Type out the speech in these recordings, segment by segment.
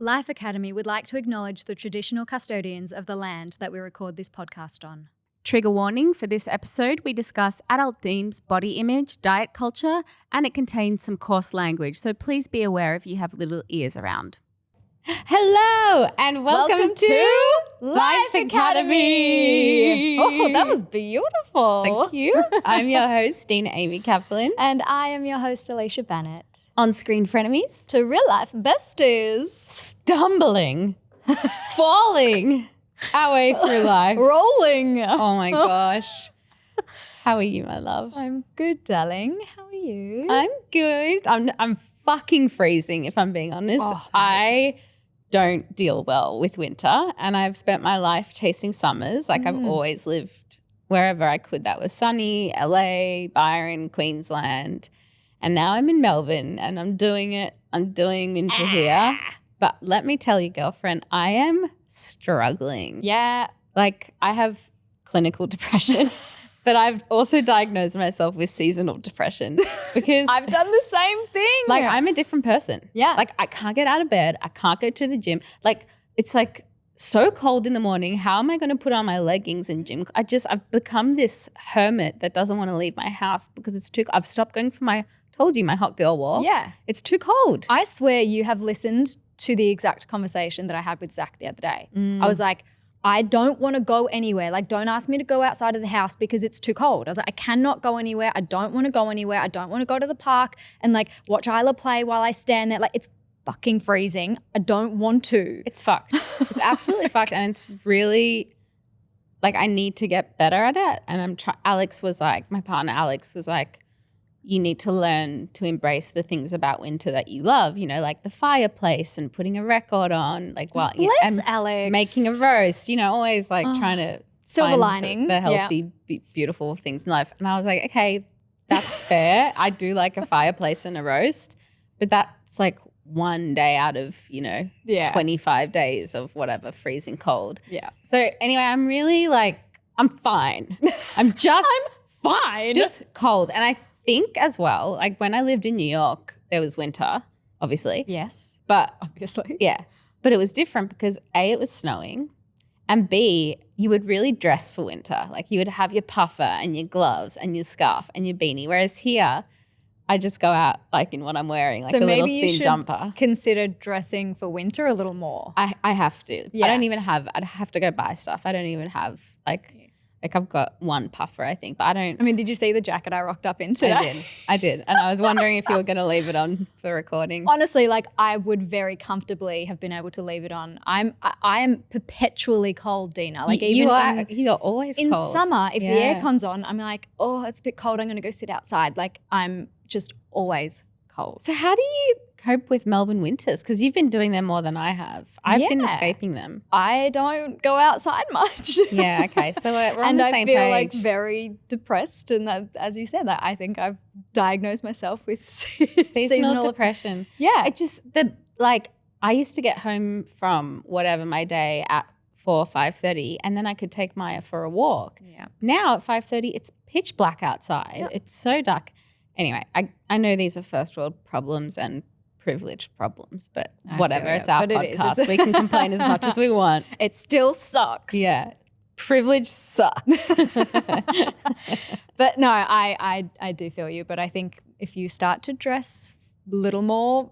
Life Academy would like to acknowledge the traditional custodians of the land that we record this podcast on. Trigger warning for this episode, we discuss adult themes, body image, diet culture, and it contains some coarse language, so please be aware if you have little ears around. Hello and welcome to Life Academy. Oh, that was beautiful. Thank you. I'm your host, Dena Amy Kaplan. And I am your host, Alicia Bennett. On-screen frenemies. To real life besties. Stumbling. Falling our way through life. Rolling. Oh my gosh. How are you, my love? I'm good, darling. How are you? I'm good. I'm fucking freezing, if I'm being honest. Oh, I don't deal well with winter, and I've spent my life chasing summers. Like I've always lived wherever I could that was sunny, LA, Byron, Queensland. And now I'm in Melbourne and I'm doing it. I'm doing winter here. But let me tell you, girlfriend, I am struggling. Yeah. Like I have clinical depression, but I've also diagnosed myself with seasonal depression because I've done the same thing. like I'm a different person. Yeah. Like I can't get out of bed. I can't go to the gym. Like it's like so cold in the morning. How am I going to put on my leggings and gym? I've become this hermit that doesn't want to leave my house because it's too, I've stopped going for my hot girl walks. Yeah. It's too cold. I swear you have listened to the exact conversation that I had with Zach the other day. I was like, I don't want to go anywhere. Like, don't ask me to go outside of the house because it's too cold. I was like, I cannot go anywhere. I don't want to go anywhere. I don't want to go to the park and like watch Isla play while I stand there. Like, it's fucking freezing. I don't want to. It's fucked. It's absolutely fucked. And it's really like I need to get better at it. And my partner Alex was like, you need to learn to embrace the things about winter that you love, you know, like the fireplace and putting a record on, like Bless Alex. making a roast, you know, always like trying to Silver find lining. the healthy, beautiful things in life. And I was like, okay, that's fair. I do like a fireplace and a roast, but that's like one day out of, 25 days of whatever, freezing cold. Yeah. So anyway, I'm really like, I'm fine. I'm Fine. just cold. And I think as well, like when I lived in New York, there was winter, obviously. Yes. But Obviously. yeah, but it was different because A, it was snowing, and B, you would really dress for winter. Like you would have your puffer and your gloves and your scarf and your beanie. Whereas here, I just go out like in what I'm wearing, like So a little maybe you thin should jumper. consider dressing for winter a little more. I have to. Yeah. I'd have to go buy stuff. I don't even have like I've got one puffer, I think, but I don't. I mean, did you see the jacket I rocked up in today? I did. And I was wondering if you were going to leave it on for recording. Honestly, like I would very comfortably have been able to leave it on. I am perpetually cold, Dena. Like you even are always in cold. summer, if the Yeah. aircon's on, I'm like, oh, it's a bit cold. I'm going to go sit outside. Like I'm just always cold. So how do you cope with Melbourne winters? Because you've been doing them more than I have. I've been Yeah. escaping them. I don't go outside much. Yeah, okay. So we're on and the I same feel page. like very depressed. And that, as you said, that I think I've diagnosed myself with seasonal depression. Yeah. It just I used to get home from whatever my day at 4 or 5:30, and then I could take Maya for a walk. Yeah. Now at 5:30, it's pitch black outside. Yeah. It's so dark. Anyway, I know these are first world problems and privileged problems, but I whatever. feel It's it, our but it is. podcast. We can complain as much as we want. It still sucks. Yeah. Privilege sucks. But no, I do feel you. But I think if you start to dress a little more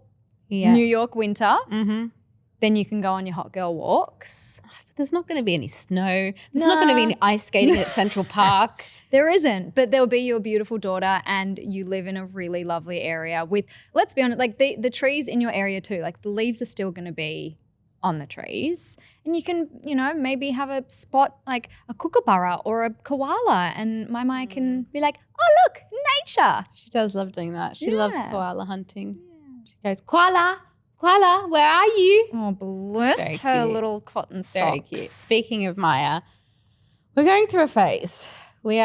New York winter, then you can go on your hot girl walks. But there's not going to be any snow. There's not going to be any ice skating at Central Park. There isn't, but there'll be your beautiful daughter and you live in a really lovely area with, let's be honest, like the trees in your area too, like the leaves are still going to be on the trees and you can, maybe have a spot like a kookaburra or a koala and my Maya can be like, oh, look, nature. She does love doing that. She loves koala hunting. Yeah. She goes, koala, where are you? Oh, bless Very her cute. little cotton Very socks. cute. Speaking of Maya, we're going through a phase. We're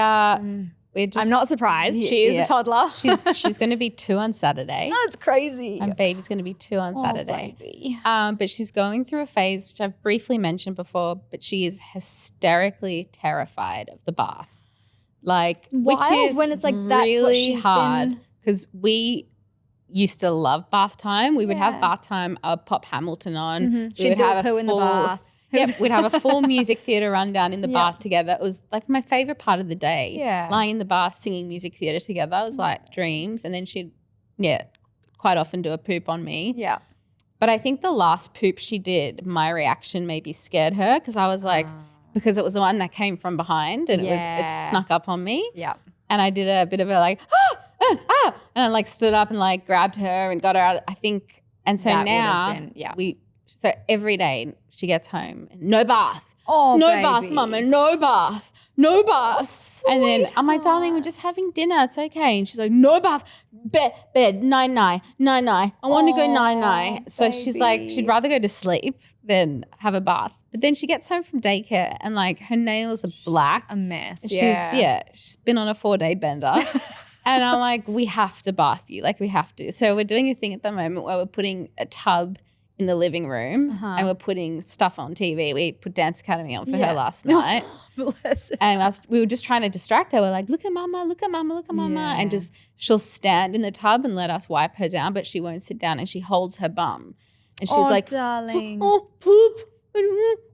just. I'm not surprised. She is yeah. a toddler. She's going to be 2 on Saturday. That's crazy. And baby's going to be 2 on Saturday. Baby. But she's going through a phase, which I've briefly mentioned before, but she is hysterically terrified of the bath. Like, which Wild is when it's like that's what really she's hard been- because we used to love bath time. We would have Yeah. bath time. I would pop Hamilton on. We She'd would do have a poo in the bath. Yep, we'd have a full music theatre rundown in the bath together. It was like my favourite part of the day. Yeah. Lying in the bath, singing music theatre together. It was like dreams. And then she'd, quite often do a poop on me. Yeah. But I think the last poop she did, my reaction maybe scared her because I was like, because it was the one that came from behind and it snuck up on me. Yeah. And I did a bit of a like, and I like stood up and like grabbed her and got her out. I think, and so That would now have been, so every day she gets home, no bath. Oh, No baby. bath, mama, no bath, no bath. And then I'm like, darling, we're just having dinner. It's okay. And she's like, no bath, bed, night. I want to go night. So she's like, she'd rather go to sleep than have a bath. But then she gets home from daycare and like her nails are black. A mess. She's been on a 4-day bender. And I'm like, we have to bath you. Like we have to. So we're doing a thing at the moment where we're putting a tub in the living room and we're putting stuff on TV. We put Dance Academy on for her last night. Bless her. And we were just trying to distract her. We're like, look at mama. Yeah. And just she'll stand in the tub and let us wipe her down, but she won't sit down and she holds her bum. And she's like, darling. oh, poop.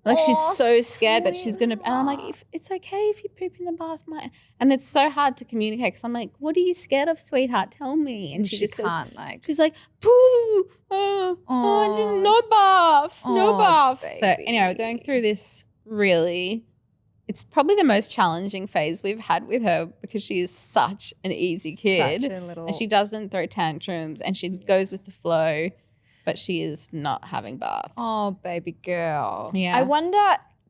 Like she's Oh, so scared that she's going to, and I'm like, sweetheart. if it's okay if you poop in the bath, and it's so hard to communicate because I'm like, what are you scared of, sweetheart? Tell me. And she just goes, can't like. she's like, poo, no bath, no Oh, bath. So baby. anyway, we're going through this really, it's probably the most challenging phase we've had with her because she is such an easy kid. Such a little. And she doesn't throw tantrums and she goes with the flow, but she is not having baths. Oh, baby girl. Yeah. I wonder,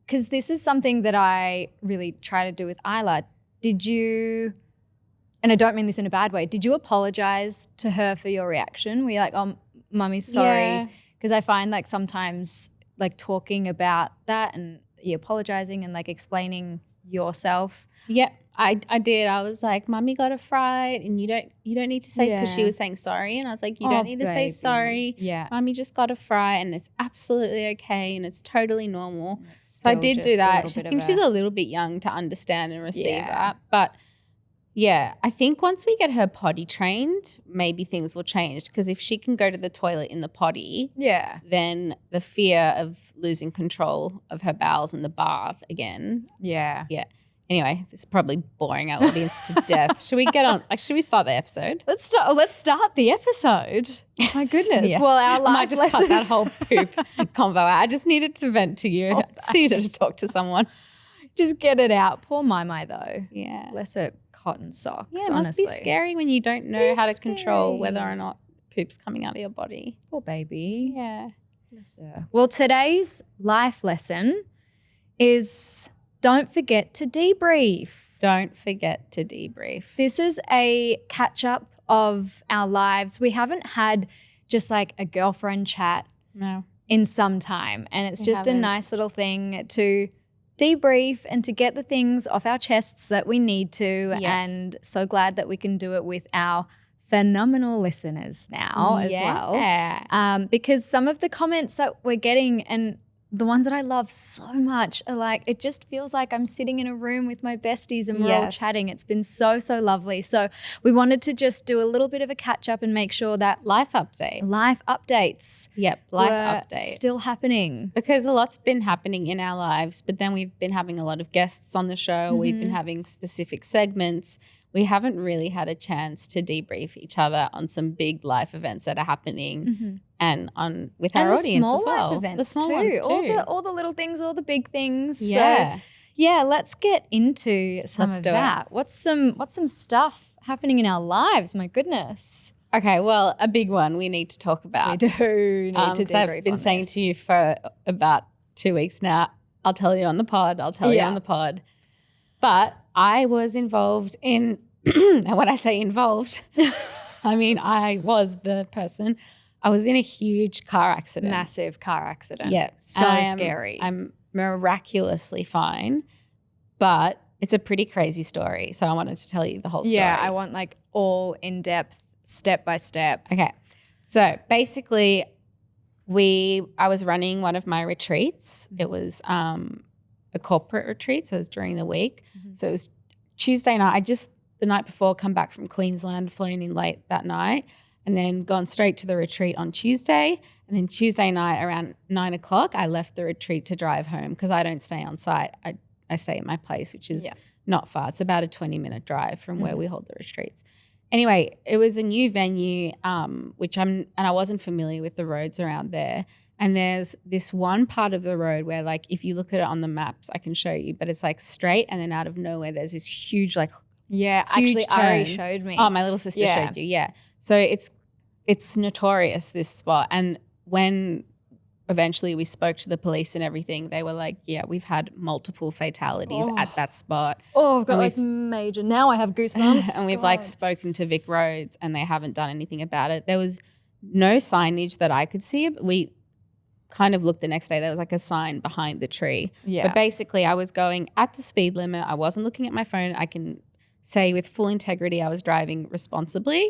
because this is something that I really try to do with Isla. Did you, and I don't mean this in a bad way, did you apologize to her for your reaction? Were you like, oh, mummy's sorry? Yeah. Because I find like sometimes like talking about that and you apologizing and like explaining yourself. Yeah, I did. I was like, Mummy got a fright and you don't need to say, because she Yeah. was saying sorry. And I was like, you Oh, don't need to say baby. sorry. Yeah. Mummy just got a fright and it's absolutely okay and it's totally normal. It's So I still did just do a that. little I bit think of she's a little bit young to understand and receive Yeah. that. But yeah, I think once we get her potty trained, maybe things will change. Because if she can go to the toilet in the potty, Yeah. then the fear of losing control of her bowels in the bath again. Yeah. Yeah. Anyway, this is probably boring our audience to death. Should we get on? Like, should we start the episode? Let's start the episode. Oh my goodness. Yeah. Well, our I might life just lesson. cut that whole poop convo out. I just needed to vent to you. I just needed to talk to someone. Just get it out. Poor Mai though. Yeah. Bless her cotton socks. Yeah, it honestly. must be scary when you don't know how to control scary. whether or not poop's coming out of your body. Poor baby. Yeah. Bless her. Well, today's life lesson is don't forget to debrief. Don't forget to debrief. This is a catch up of our lives. We haven't had just like a girlfriend chat No. in some time, and it's We just a haven't. nice little thing to debrief and to get the things off our chests that we need to. Yes. And so glad that we can do it with our phenomenal listeners now as well. Because some of the comments that we're getting and the ones that I love so much are like, it just feels like I'm sitting in a room with my besties and we're all Yes. chatting. It's been so, so lovely. So we wanted to just do a little bit of a catch up and make sure that Life update. life updates Yep. Life were update. still happening. Because a lot's been happening in our lives, but then we've been having a lot of guests on the show. We've Mm-hmm. been having specific segments. We haven't really had a chance to debrief each other on some big life events that are happening and on with our Mm-hmm. And the audience small as well. life events the small too. ones too. All the little things, all the big things. Yeah. So yeah, let's get into some Let's of do it. that. What's some stuff happening in our lives? My goodness. Okay, well, a big one we need to talk about. We do need to 'Cause I've debrief been on saying this. to you for about 2 weeks now, I'll tell you on the pod, But I was involved in, and when I say involved, I mean I was the person. I was in a huge car accident. Massive car accident. Yeah. So And scary. I'm miraculously fine, but it's a pretty crazy story. So I wanted to tell you the whole story. Yeah, I want like all in depth, step by step. Okay. So basically, I was running one of my retreats. It was a corporate retreat, so it was during the week. So it was Tuesday night. I just the night before come back from Queensland, flown in late that night, and then gone straight to the retreat on Tuesday. And then Tuesday night around 9 o'clock, I left the retreat to drive home because I don't stay on site. I stay at my place, which is not far. It's about a 20-minute drive from where we hold the retreats. Anyway, it was a new venue, and I wasn't familiar with the roads around there. And there's this one part of the road where, like, if you look at it on the maps, I can show you, but it's like straight, and then out of nowhere, there's this huge, like, actually, turn. Ari showed me. Oh, my little sister showed you, yeah. So it's notorious, this spot. And when eventually we spoke to the police and everything, they were like, yeah, we've had multiple fatalities at that spot. Oh, I've got like major. Now I have goosebumps. And we've like spoken to Vic Roads and they haven't done anything about it. There was no signage that I could see. We kind of looked the next day. There was like a sign behind the tree. Yeah. But basically I was going at the speed limit. I wasn't looking at my phone. I can say with full integrity I was driving responsibly,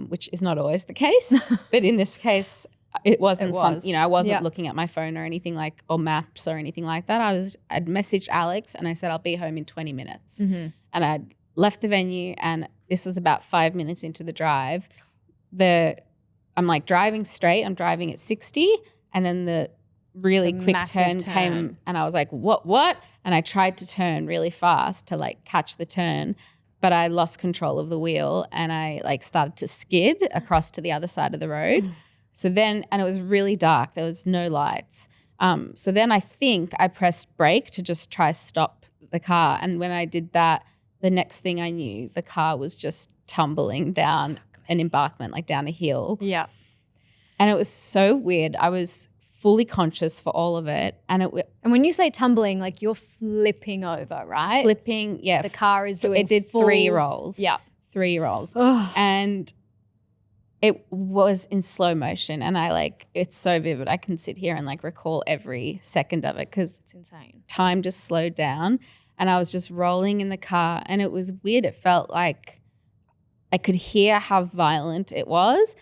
which is not always the case. But in this case, I wasn't looking at my phone or anything like, or maps or anything like that. I'd messaged Alex and I said, I'll be home in 20 minutes. And I'd left the venue, and this was about 5 minutes into the drive. I'm like driving straight. I'm driving at 60, and then the really quick turn came, and I was like, what? And I tried to turn really fast to like catch the turn, but I lost control of the wheel and I like started to skid across to the other side of the road. So then, and it was really dark. There was no lights. So then I think I pressed brake to just try stop the car. And when I did that, the next thing I knew, the car was just tumbling down an embankment, like down a hill. Yeah. And it was so weird. I was fully conscious for all of it. And when you say tumbling, like you're flipping over, right? Flipping, yeah. The car is doing it did 3 rolls. Yeah. 3 rolls. And it was in slow motion, and it's so vivid. I can sit here and like recall every second of it because it's insane. Time just slowed down, and I was just rolling in the car, and it was weird. It felt like I could hear how violent it was,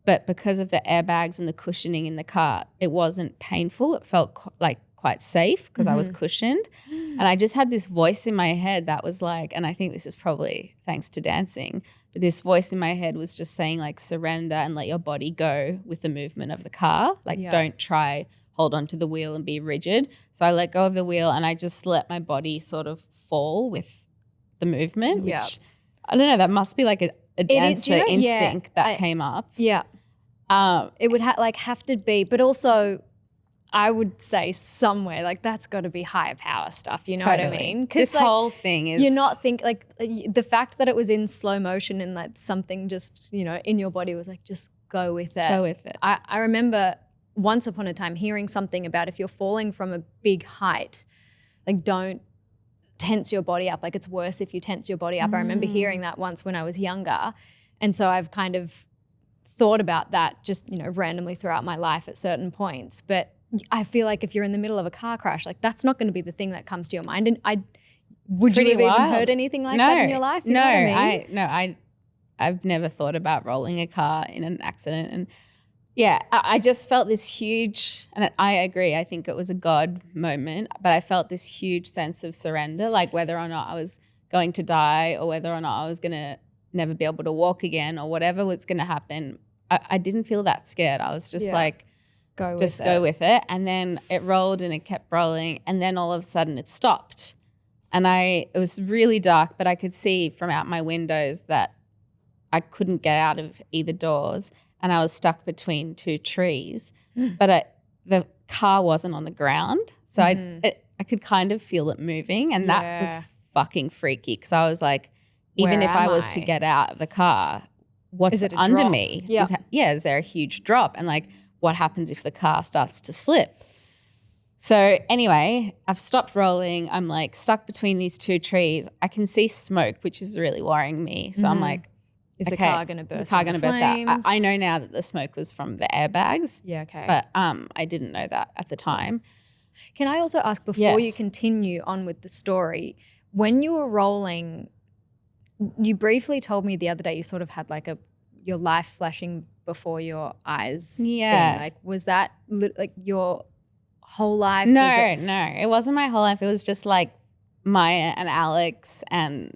but because of the airbags and the cushioning in the car, it wasn't painful. It felt quite safe because I was cushioned. And I just had this voice in my head that was like, and I think this is probably thanks to dancing, but this voice in my head was just saying like, surrender and let your body go with the movement of the car. Don't try hold onto the wheel and be rigid. So I let go of the wheel and I just let my body sort of fall with the movement, which I don't know, that must be like a dancer instinct that came up. Yeah. It would have to be, but also I would say somewhere like that's got to be higher power stuff. You know what I mean? This whole thing is you're not the fact that it was in slow motion and that something just in your body was like just go with it. Go with it. I remember once upon a time hearing something about if you're falling from a big height, like don't tense your body up. Like it's worse if you tense your body up. I remember hearing that once when I was younger, and so I've kind of thought about that just randomly throughout my life at certain points, but I feel like if you're in the middle of a car crash, like that's not going to be the thing that comes to your mind. And would you have even heard anything like that in your life? You know what I mean? I've never thought about rolling a car in an accident. And yeah, I just felt this huge, and I agree, I think it was a God moment, but I felt this huge sense of surrender, like whether or not I was going to die or whether or not I was going to never be able to walk again or whatever was going to happen. I didn't feel that scared. I was just like, go with it. And then it rolled and it kept rolling. And then all of a sudden it stopped. And it was really dark, but I could see from out my windows that I couldn't get out of either doors. And I was stuck between 2 trees. But the car wasn't on the ground. So I could kind of feel it moving. And that was fucking freaky because I was like, even if I was to get out of the car, what's under drop? Me? Yeah. Is there a huge drop? And like, what happens if the car starts to slip? So anyway, I've stopped rolling. I'm like stuck between these 2 trees. I can see smoke, which is really worrying me. So I'm like, is the car going to burst? Is the car going to burst out? I know now that the smoke was from the airbags. Yeah, okay. But I didn't know that at the time. Yes. Can I also ask before you continue on with the story, when you were rolling, you briefly told me the other day you sort of had like your life flashing before your eyes. Yeah. Thing. Like was that like your whole life? No, it wasn't my whole life. It was just like Maya and Alex, and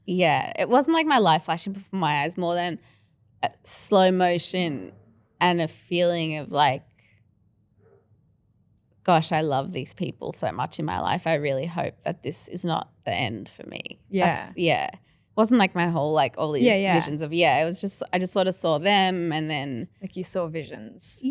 it wasn't like my life flashing before my eyes more than a slow motion and a feeling of like, gosh, I love these people so much in my life. I really hope that this is not the end for me. Yeah. It wasn't like my whole like all these visions of it was just I just sort of saw them and then Like you saw visions.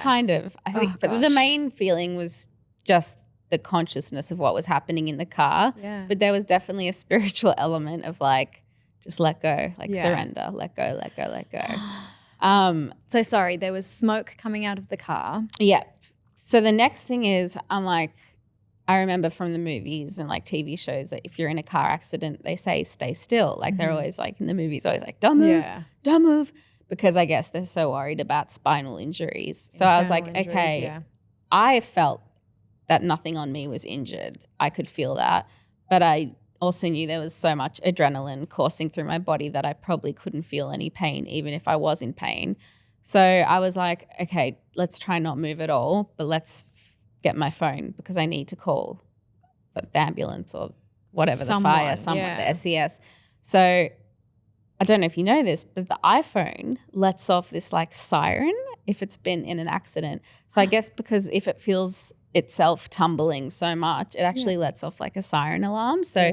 kind of. I think but the main feeling was just the consciousness of what was happening in the car. Yeah. But there was definitely a spiritual element of like just let go, like surrender, let go, let go, let go. So sorry, there was smoke coming out of the car. Yeah. So the next thing is I'm like, I remember from the movies and like TV shows that if you're in a car accident, they say stay still. Like they're always like in the movies, always like don't move, don't move. Because I guess they're so worried about spinal injuries. So I was like, okay, I felt that nothing on me was injured. I could feel that. But I also knew there was so much adrenaline coursing through my body that I probably couldn't feel any pain, even if I was in pain. So I was like, okay, let's try not move at all, but let's get my phone because I need to call the ambulance or whatever, the fire, someone, the SES. So I don't know if you know this, but the iPhone lets off this like siren if it's been in an accident. So I guess because if it feels itself tumbling so much, it actually lets off like a siren alarm. So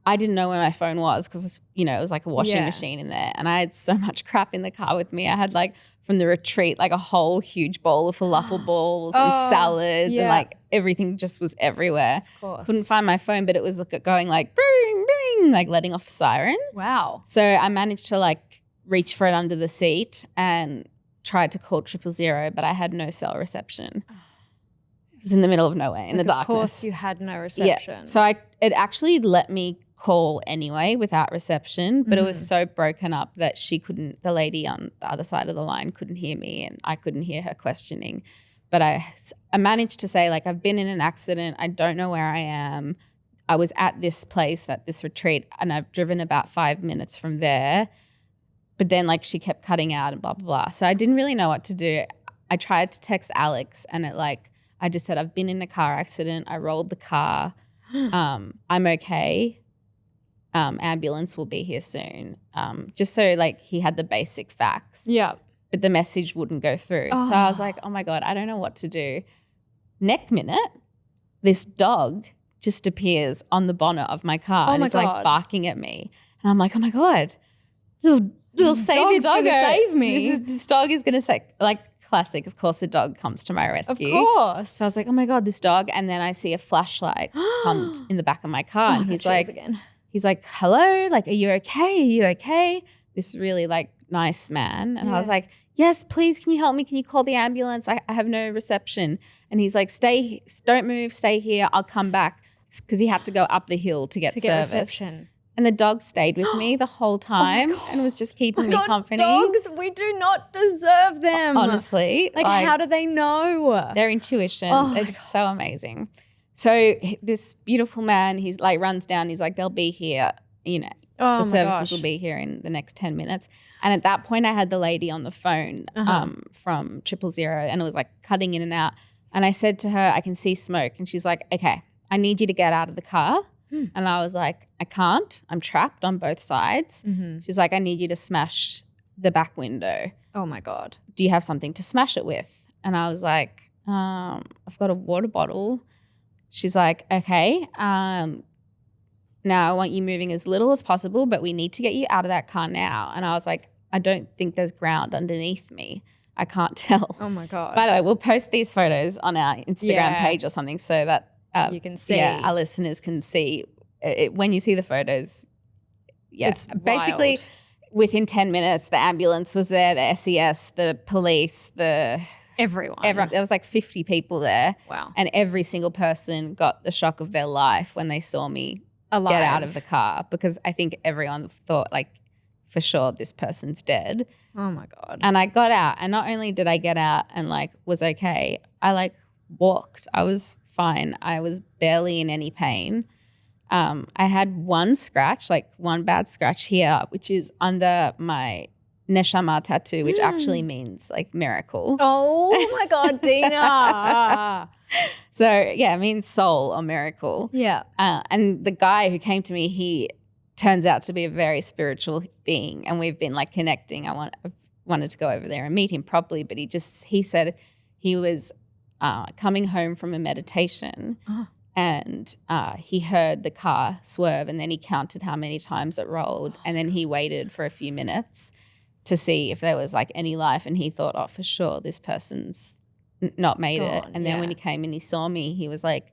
I didn't know where my phone was because, you know, it was like a washing machine in there and I had so much crap in the car with me. I had like from the retreat, like a whole huge bowl of falafel balls and salads and like everything just was everywhere. Of course. Couldn't find my phone, but it was going like bing, bing, like letting off a siren. Wow. So I managed to like reach for it under the seat and tried to call 000, but I had no cell reception. It was in the middle of nowhere in the darkness. Of course you had no reception. Yeah. So it actually let me call anyway without reception, but it was so broken up that the lady on the other side of the line couldn't hear me and I couldn't hear her questioning. But I managed to say like, I've been in an accident. I don't know where I am. I was at this place at this retreat and I've driven about 5 minutes from there. But then like she kept cutting out and blah, blah, blah. So I didn't really know what to do. I tried to text Alex and I just said, I've been in a car accident. I rolled the car. I'm okay. Ambulance will be here soon. Just so like he had the basic facts. Yeah. But the message wouldn't go through. So I was like, oh my God, I don't know what to do. Next minute, this dog just appears on the bonnet of my car and is like barking at me. And I'm like, oh my God, little savior doggo. Save me. This dog is going to say, like, classic, of course, the dog comes to my rescue. Of course. So I was like, oh my God, this dog. And then I see a flashlight come in the back of my car. And he's like, hello, like, are you okay? Are you okay? This really like nice man. And I was like, yes, please, can you help me? Can you call the ambulance? I have no reception. And he's like, don't move, stay here. I'll come back. Because he had to go up the hill to get service. Reception. And the dog stayed with me the whole time and was just keeping me company. Dogs, we do not deserve them. Honestly. Like how do they know? Their intuition, they're just so amazing. So this beautiful man, he's like runs down, he's like, they'll be here, you know, the services will be here in the next 10 minutes. And at that point I had the lady on the phone from 000 and it was like cutting in and out. And I said to her, I can see smoke. And she's like, okay, I need you to get out of the car. And I was like, I can't. I'm trapped on both sides. She's like, I need you to smash the back window. Oh my God. Do you have something to smash it with? And I was like, I've got a water bottle. She's like, okay. Now I want you moving as little as possible, but we need to get you out of that car now. And I was like, I don't think there's ground underneath me. I can't tell. Oh my God. By the way, we'll post these photos on our Instagram page or something so that you can see. Yeah, our listeners can see it. When you see the photos. Yeah, it's basically wild. Within 10 minutes, the ambulance was there, the SES, the police, everyone. There was like 50 people there. Wow. And every single person got the shock of their life when they saw me alive. Get out of the car because I think everyone thought like for sure this person's dead. Oh my God. And I got out and not only did I get out and like was okay, I like walked. I was fine. I was barely in any pain. I had one scratch, like one bad scratch here, which is under my neshama tattoo, which actually means like miracle. Oh my God, Dena. So yeah, it means soul or miracle. Yeah. And the guy who came to me, he turns out to be a very spiritual being and we've been like connecting. wanted to go over there and meet him properly, but he said he was coming home from a meditation and he heard the car swerve, and then he counted how many times it rolled, and then he waited for a few minutes to see if there was like any life, and he thought, oh, for sure this person's not made it. And then when he came and he saw me, he was like,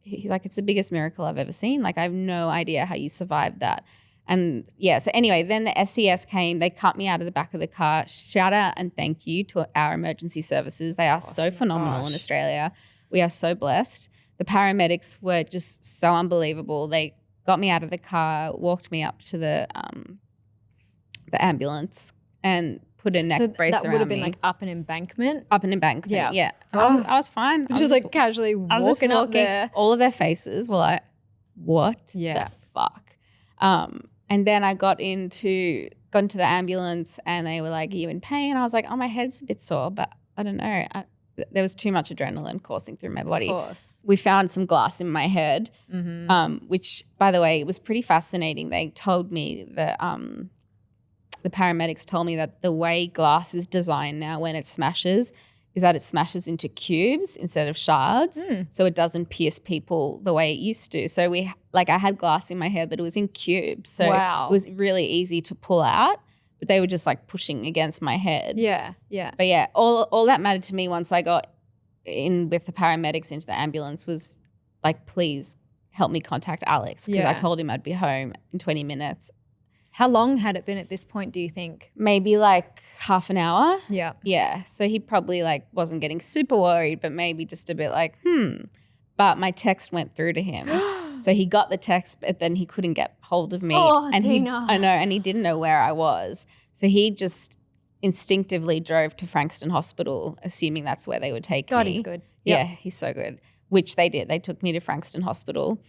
he's like, it's the biggest miracle I've ever seen. Like, I have no idea how you survived that. And yeah, so anyway, then the SES came, they cut me out of the back of the car. Shout out and thank you to our emergency services. They are so phenomenal in Australia. We are so blessed. The paramedics were just so unbelievable. They got me out of the car, walked me up to the ambulance and put a neck brace around me. That would have been like up an embankment? Up an embankment, yeah. I was fine. I was just like casually walking up there. All of their faces were like, what the fuck? And then I got into the ambulance and they were like, are you in pain? I was like, oh, my head's a bit sore, but I don't know. There was too much adrenaline coursing through my body. Of course. We found some glass in my head, which, by the way, was pretty fascinating. They told me that the paramedics told me that the way glass is designed now when it smashes is that it smashes into cubes instead of shards, so it doesn't pierce people the way it used to. So I had glass in my head, but it was in cubes, so it was really easy to pull out. But they were just like pushing against my head. Yeah, yeah. But yeah, all that mattered to me once I got in with the paramedics into the ambulance was like, please help me contact Alex, because I told him I'd be home in 20 minutes. How long had it been at this point, do you think? Maybe like half an hour. Yeah. Yeah. So he probably like wasn't getting super worried, but maybe just a bit like, But my text went through to him. So he got the text, but then he couldn't get hold of me. Oh, and Dena. I know, and he didn't know where I was. So he just instinctively drove to Frankston Hospital, assuming that's where they would take me. God, he's good. Yeah, he's so good, which they did. They took me to Frankston Hospital.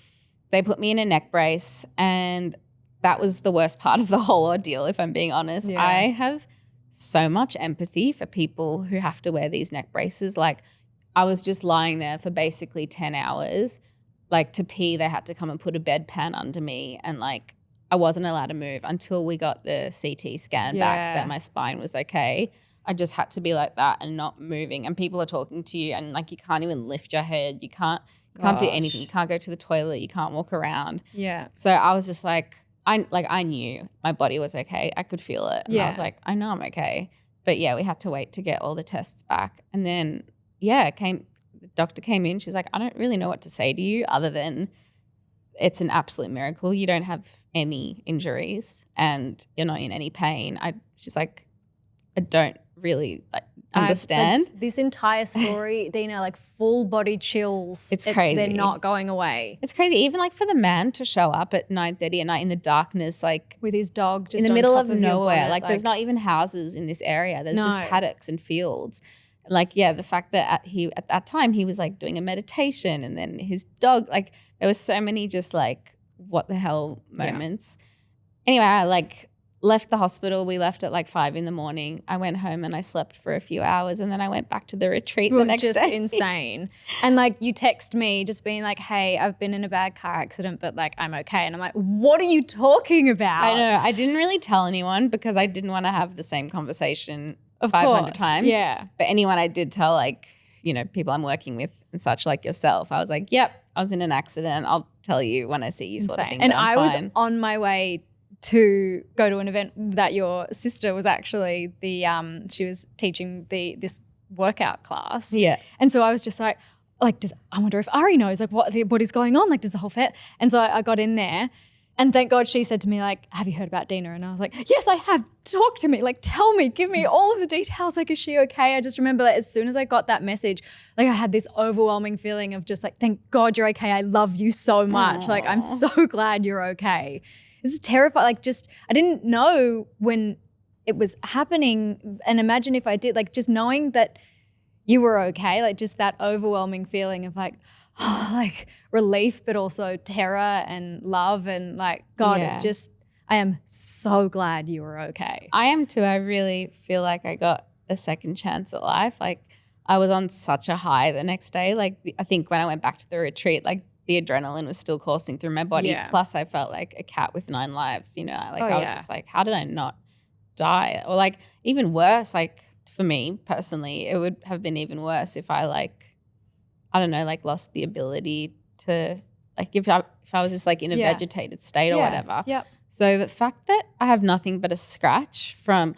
They put me in a neck brace, and that was the worst part of the whole ordeal, if I'm being honest. Yeah. I have so much empathy for people who have to wear these neck braces. Like, I was just lying there for basically 10 hours. Like, to pee, they had to come and put a bedpan under me, and like I wasn't allowed to move until we got the CT scan back that my spine was okay. I just had to be like that and not moving, and people are talking to you and like you can't even lift your head. You can't do anything. You can't go to the toilet. You can't walk around. Yeah. So I was just like, I knew my body was okay. I could feel it. And I was like, I know I'm okay. But yeah, we had to wait to get all the tests back. And then, the doctor came in. She's like, I don't really know what to say to you other than it's an absolute miracle. You don't have any injuries and you're not in any pain. She's like, I don't really understand. This entire story, Dena, like full body chills. It's crazy. They're not going away. It's crazy. Even like for the man to show up at 9:30 at night in the darkness, like with his dog just in the on middle top of nowhere. bonnet, Like there's not even houses in this area. There's just No. paddocks and fields. Like, yeah, the fact that at that time he was like doing a meditation, and then his dog, like there was so many just like what the hell moments. Anyway, I like left the hospital. We left at like 5 a.m. I went home and I slept for a few hours, and then I went back to the retreat the next just day. insane. And like you text me just being like, hey, I've been in a bad car accident, but like I'm okay. And I'm like, what are you talking about? I know. I didn't really tell anyone because I didn't want to have the same conversation 500 times. Yeah. But anyone I did tell, like, you know, people I'm working with and such, like yourself, I was like, yep, I was in an accident. I'll tell you when I see you, sort of thing. And but I'm I was fine. on my way to go to an event that your sister was actually she was teaching this workout class. Yeah. And so I was just like I wonder if Ari knows like what is going on, like does the whole fit? And so I got in there, and thank God she said to me like, have you heard about Dena? And I was like, yes, I have. Talk to me, like tell me, give me all of the details. Like, is she okay? I just remember that as soon as I got that message, like I had this overwhelming feeling of just like, thank God you're okay. I love you so much. Aww. Like, I'm so glad you're okay. This is terrifying. Like just, I didn't know when it was happening, and imagine if I did, like just knowing that you were okay, like just that overwhelming feeling of like, oh, like relief, but also terror and love and like, God, it's just, I am so glad you were okay. I am too. I really feel like I got a second chance at life. Like I was on such a high the next day. Like I think when I went back to the retreat, like the adrenaline was still coursing through my body. Yeah. Plus I felt like a cat with 9 lives, you know, like I was just like, how did I not die. Or like even worse, like for me personally, it would have been even worse if I like, I don't know, like lost the ability to like if I was just like in a vegetated state or whatever. Yep. So the fact that I have nothing but a scratch from,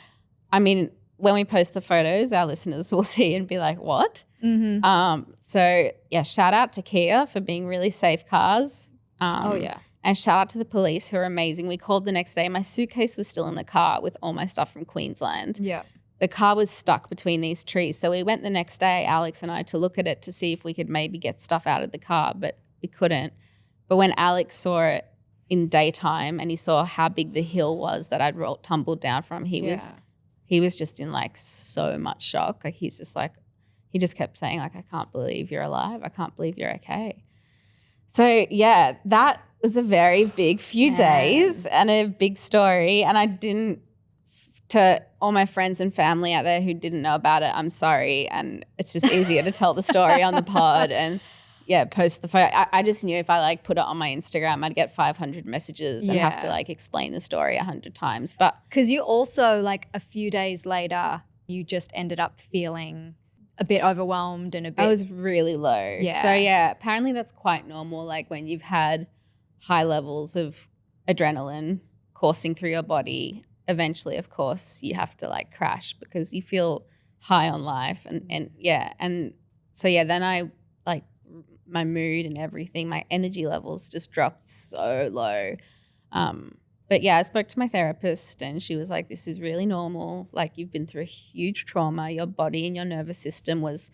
I mean, when we post the photos, our listeners will see and be like, what? Mm-hmm. So yeah, shout out to Kia for being really safe cars. And shout out to the police who are amazing. We called the next day. My suitcase was still in the car with all my stuff from Queensland. Yeah. The car was stuck between these trees. So we went the next day, Alex and I, to look at it to see if we could maybe get stuff out of the car, but we couldn't. But when Alex saw it in daytime and he saw how big the hill was that I'd tumbled down from, he was just in like so much shock. Like he just kept saying like, I can't believe you're alive. I can't believe you're okay. So yeah, that was a very big few days and a big story. And I didn't, to all my friends and family out there who didn't know about it, I'm sorry. And it's just easier to tell the story on the pod and post the photo. I just knew if I like put it on my Instagram, I'd get 500 messages and have to like explain the story 100 times. But because you also like a few days later, you just ended up feeling a bit overwhelmed and a bit. I was really low. Yeah. So yeah, apparently that's quite normal. Like when you've had high levels of adrenaline coursing through your body, eventually, of course, you have to like crash because you feel high on life. And so then I like my mood and everything, my energy levels just dropped so low. But yeah, I spoke to my therapist and she was like, this is really normal. Like you've been through a huge trauma. Your body and your nervous system was,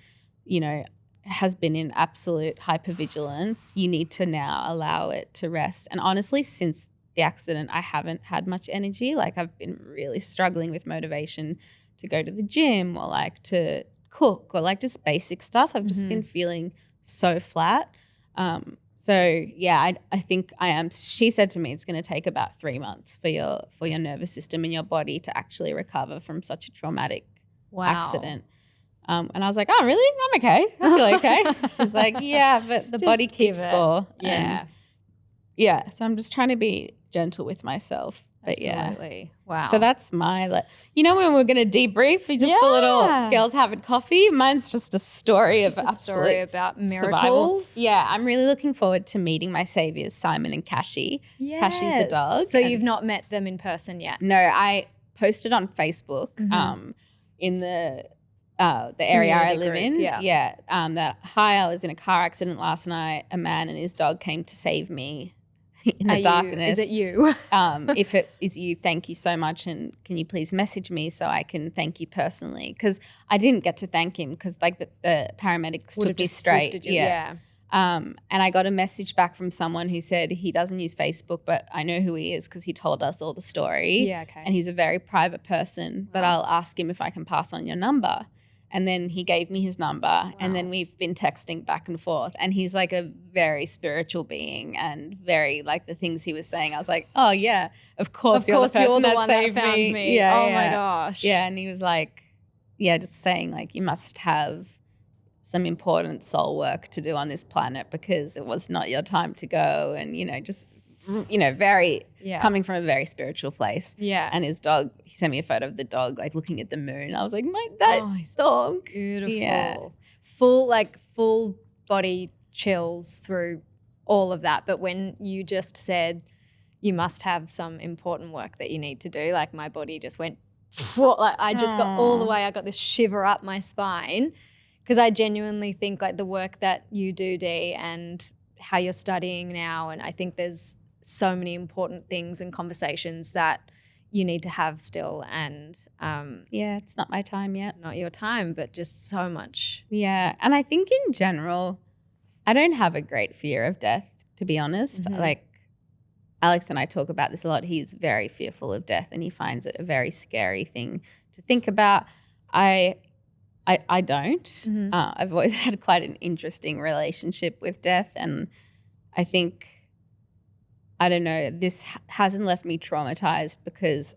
has been in absolute hypervigilance. You need to now allow it to rest. And honestly, since the accident, I haven't had much energy. Like I've been really struggling with motivation to go to the gym or like to cook or like just basic stuff. I've just been feeling so flat. So yeah, I think I am. She said to me, it's going to take about 3 months for your nervous system and your body to actually recover from such a traumatic accident. And I was like, oh, really? I'm okay. I feel okay. She's like, yeah, but the body keeps score. Yeah. Yeah. So I'm just trying to be gentle with myself. But Absolutely. Wow. So that's my, when we're going to debrief, just a little girls having coffee. Mine's just a story just of a story about survival. miracles. Yeah. I'm really looking forward to meeting my saviors, Simon and Cashy. Yes. Cashy's the dog. So you've not met them in person yet? No, I posted on Facebook in the area I live in. Yeah. That, hi, I was in a car accident last night. A man and his dog came to save me in the darkness. Is it you? If it is you, thank you so much. And can you please message me so I can thank you personally? Because I didn't get to thank him because the paramedics took me straight. Yeah. And I got a message back from someone who said he doesn't use Facebook, but I know who he is because he told us all the story. Yeah, okay. And he's a very private person, but I'll ask him if I can pass on your number. And then he gave me his number and then we've been texting back and forth. And he's like a very spiritual being and very like the things he was saying. I was like, oh yeah, of course you're the person that saved me. Yeah, oh my gosh. Yeah, and he was like, just saying like you must have some important soul work to do on this planet because it was not your time to go. And, very coming from a very spiritual place. Yeah. And his dog, he sent me a photo of the dog like looking at the moon. I was like, that dog. Beautiful. Yeah. Full body chills through all of that. But when you just said you must have some important work that you need to do, like my body just went, like I just got all the way, I got this shiver up my spine because I genuinely think like the work that you do, Dee, and how you're studying now, and I think there's so many important things and conversations that you need to have still, and it's not my time yet. Not your time, but just so much. Yeah. And I think in general, I don't have a great fear of death, to be honest. Like Alex and I talk about this a lot. He's very fearful of death and he finds it a very scary thing to think about. I don't. I've always had quite an interesting relationship with death, and I think, I don't know, this hasn't left me traumatized because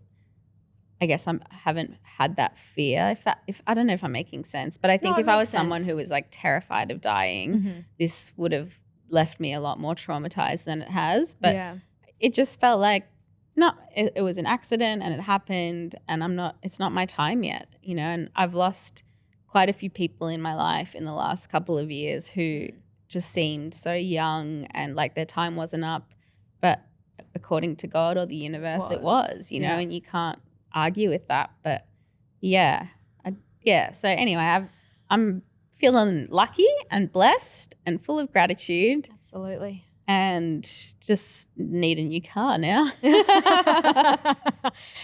I guess I haven't had that fear. If I don't know if I'm making sense, but I think if I was someone who was like terrified of dying, this would have left me a lot more traumatized than it has. But it just felt like it was an accident and it happened, and it's not my time yet, you know, and I've lost quite a few people in my life in the last couple of years who just seemed so young and like their time wasn't up, but according to God or the universe, it was, you know, and you can't argue with that. But so anyway, I'm feeling lucky and blessed and full of gratitude. Absolutely. And just need a new car now.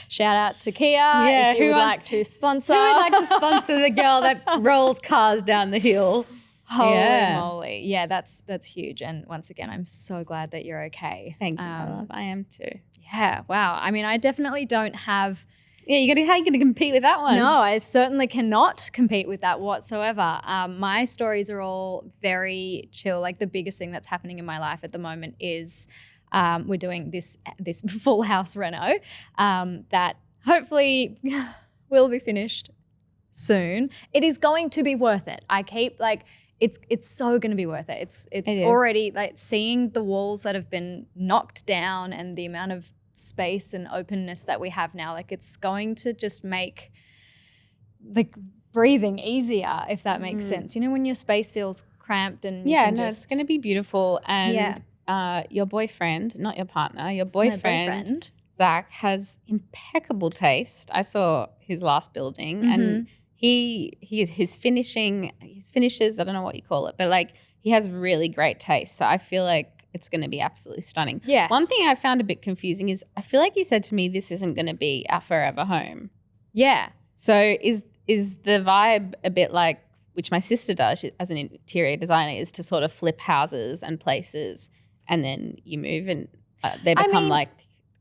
Shout out to Kia if you would like to sponsor. Who would like to sponsor the girl that rolls cars down the hill? Holy moly. Yeah, that's huge. And once again, I'm so glad that you're okay. Thank you, my love. I am too. Yeah, wow. I mean, I definitely don't have – how are you going to compete with that one? No, I certainly cannot compete with that whatsoever. My stories are all very chill. Like the biggest thing that's happening in my life at the moment is we're doing this full house reno that hopefully will be finished soon. It is going to be worth it. I keep like it's so going to be worth it. It's already like seeing the walls that have been knocked down and the amount of space and openness that we have now, like it's going to just make like breathing easier, if that makes sense. You know, when your space feels cramped and it's going to be beautiful. And your boyfriend, not your partner, your boyfriend, Zach, has impeccable taste. I saw his last building and his finishes, I don't know what you call it, but like he has really great taste. So I feel like it's going to be absolutely stunning. Yes. One thing I found a bit confusing is I feel like you said to me this isn't going to be our forever home. Yeah. So is the vibe a bit like, which my sister does as an interior designer, is to sort of flip houses and places and then you move and they become like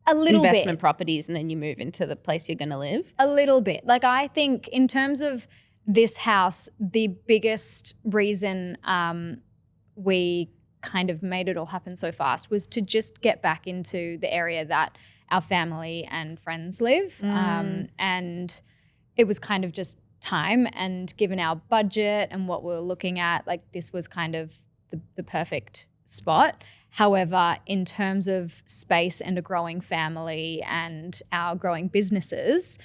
a little investment properties and then you move into the place you're going to live? A little bit. Like I think in terms of this house, the biggest reason we kind of made it all happen so fast was to just get back into the area that our family and friends live. And it was kind of just time, and given our budget and what we were looking at, like this was kind of the perfect spot. However, in terms of space and a growing family and our growing businesses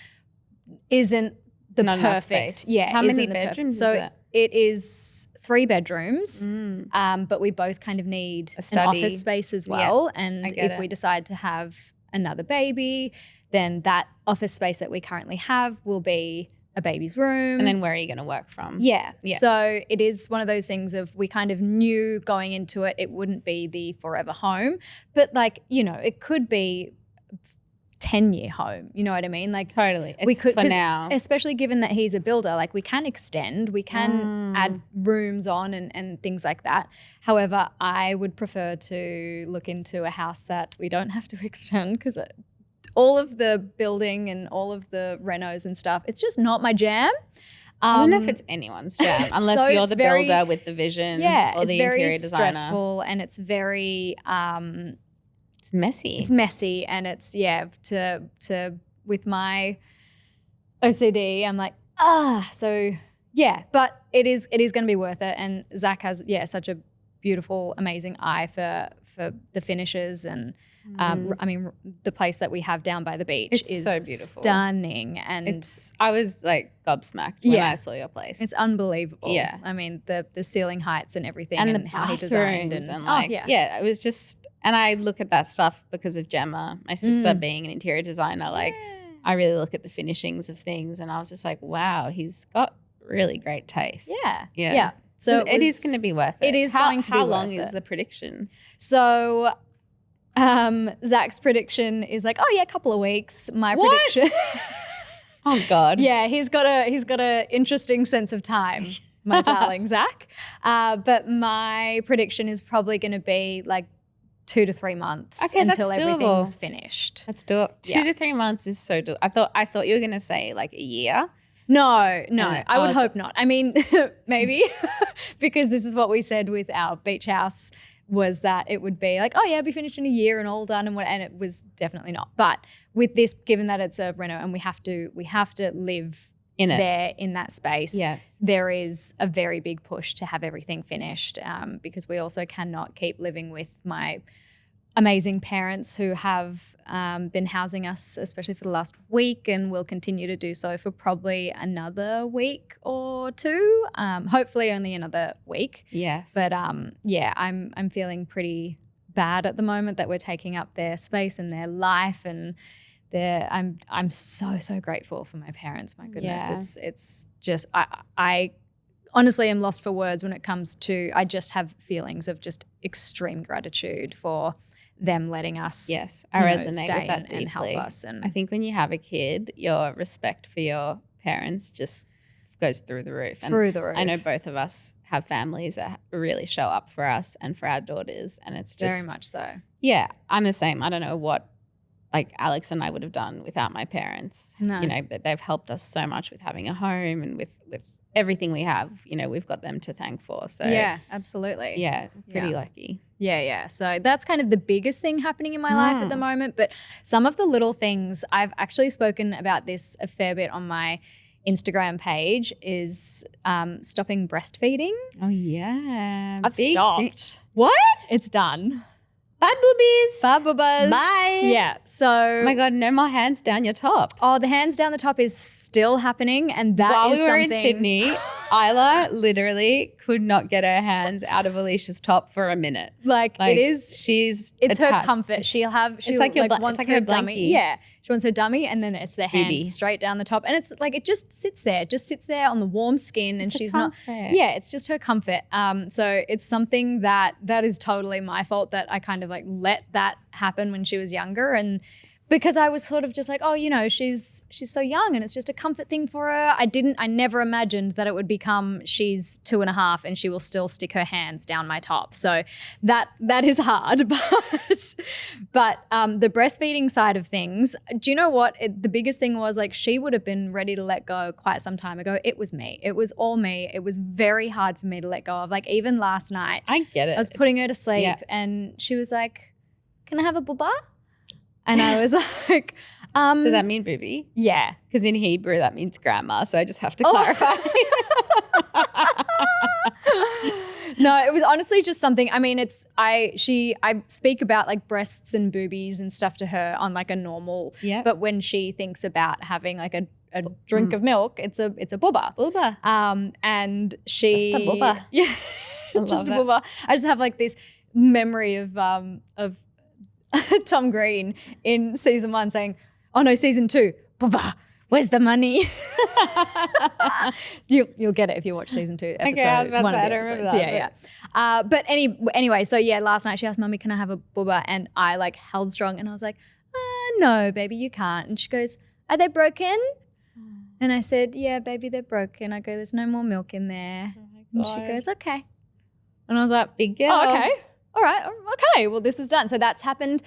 isn't the Not enough perfect. space. Yeah. How many bedrooms is it? It is 3 bedrooms, but we both kind of need an office space as well. And if we decide to have another baby, then that office space that we currently have will be a baby's room. And then where are you going to work from? Yeah. So it is one of those things of we kind of knew going into it, it wouldn't be the forever home, but like, you know, it could be 10-year home, you know what I mean? Like totally. We could, for now. Especially given that he's a builder, like we can extend, we can add rooms on and things like that. However, I would prefer to look into a house that we don't have to extend, because all of the building and all of the renos and stuff, it's just not my jam. I don't know if it's anyone's jam, unless you're the builder with the vision or the interior designer. It's very stressful and it's very it's messy. It's messy, and it's to with my OCD, I'm like but it is going to be worth it. And Zach has such a beautiful, amazing eye for the finishes, and I mean the place that we have down by the beach is so beautiful, stunning, and I was like gobsmacked when I saw your place. It's unbelievable. Yeah, I mean the ceiling heights and everything, and how he designed and it was just. And I look at that stuff because of Gemma, my sister being an interior designer. Like I really look at the finishings of things, and I was just like, wow, he's got really great taste. Yeah. So it is going to be worth it. It is going to be How worth long it. is the prediction? So Zach's prediction is like, a couple of weeks. My prediction. Oh God. Yeah, he's got a interesting sense of time, my darling Zach. But my prediction is probably going to be like 2 to 3 months until everything's finished. Let's do it. 2 to 3 months is so doable. I thought you were going to say like a year. No, I would hope not. I mean, maybe because this is what we said with our beach house, was that it would be like, it'll be finished in a year and all done, and it was definitely not. But with this, given that it's a reno and we have to live in it, there in that space, yes, there is a very big push to have everything finished, because we also cannot keep living with my amazing parents who have been housing us, especially for the last week, and will continue to do so for probably another week or two. Hopefully only another week. Yes. But yeah, I'm feeling pretty bad at the moment that we're taking up their space and their life, and I'm so grateful for my parents. My goodness, Yeah. it's just I honestly am lost for words when it comes to. I just have feelings of just extreme gratitude for them letting us. Yes, I resonate stay with that and help deeply. us. And I think when you have a kid, your respect for your parents just goes through the roof. through the roof. I know both of us have families that really show up for us and for our daughters, and it's just very much so. Yeah, I'm the same. I don't know what like Alex and I would have done without my parents. No. You know, that they've helped us so much with having a home and with everything we have. You know, we've got them to thank for. So Yeah, absolutely. yeah, pretty Yeah. lucky. Yeah. So that's kind of the biggest thing happening in my life at the moment. But some of the little things, I've actually spoken about this a fair bit on my Instagram page, is stopping breastfeeding. Oh yeah, I've Big stopped. thing. What? It's done. Bye, boobies. Bye, boobas. Bye. Yeah. So Oh my God, no more hands down your top. Oh, the hands down the top is still happening, and that While is we were something. in Sydney, Isla literally could not get her hands out of Alicia's top for a minute. Like it is. She's It's her attached. comfort. She'll like your wants it's like her her dummy. blankie. Yeah, she wants her dummy, and then it's the hands Boobie. straight down the top, and it's like it just sits there, on the warm skin, and It's a she's not. comfort. Yeah, it's just her comfort. So it's something that is totally my fault that I kind of like let that happen when she was younger, and because I was sort of just like, oh, you know, she's so young and it's just a comfort thing for her. I never imagined that it would become she's 2.5 and she will still stick her hands down my top. So that is hard. But the breastfeeding side of things, do you know what? The biggest thing was like she would have been ready to let go quite some time ago. It was me. It was all me. It was very hard for me to let go of. Like even last night, I get it. I was putting her to sleep and she was like, can I have a booba? And I was like, Does that mean booby? yeah. Because in Hebrew that means grandma, so I just have to Oh. clarify. No, it was honestly just something. I mean, I speak about like breasts and boobies and stuff to her on like a normal. Yep. But when she thinks about having like a drink of milk, it's a booba. Booba. And she Just a booba. Yeah. love just a it. booba. I just have like this memory of Tom Green in season 1 saying, "Oh no, season 2, booba. Where's the money?" You'll get it if you watch season 2 episode. Okay, I was about to one say, of I the don't remember episodes. that, Yeah. But anyway, so yeah, last night she asked, "Mummy, can I have a booba?" And I like held strong and I was like, "No, baby, you can't." And she goes, "Are they broken?" And I said, "Yeah, baby, they're broken." I go, "There's no more milk in there." And she goes, "Okay." And I was like, Big girl. "Oh, okay. All right. Okay. Well, this is done." So that's happened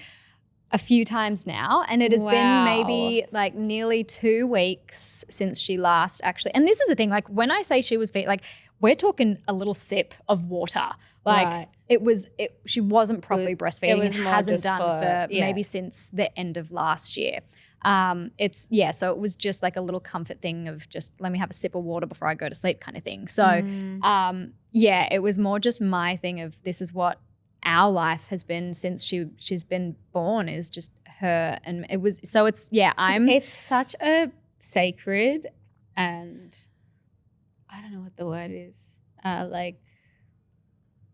a few times now, and it has been Wow. maybe like nearly 2 weeks since she last actually. And this is the thing, like when I say she was like we're talking a little sip of water. Like Right. she wasn't properly breastfeeding. was It more hasn't just done for- for yeah. maybe since the end of last year. So it was just like a little comfort thing of just let me have a sip of water before I go to sleep kind of thing. So it was more just my thing of this is what our life has been since she's been born, is just her. And it was, so it's, It's such a sacred and I don't know what the word is. Like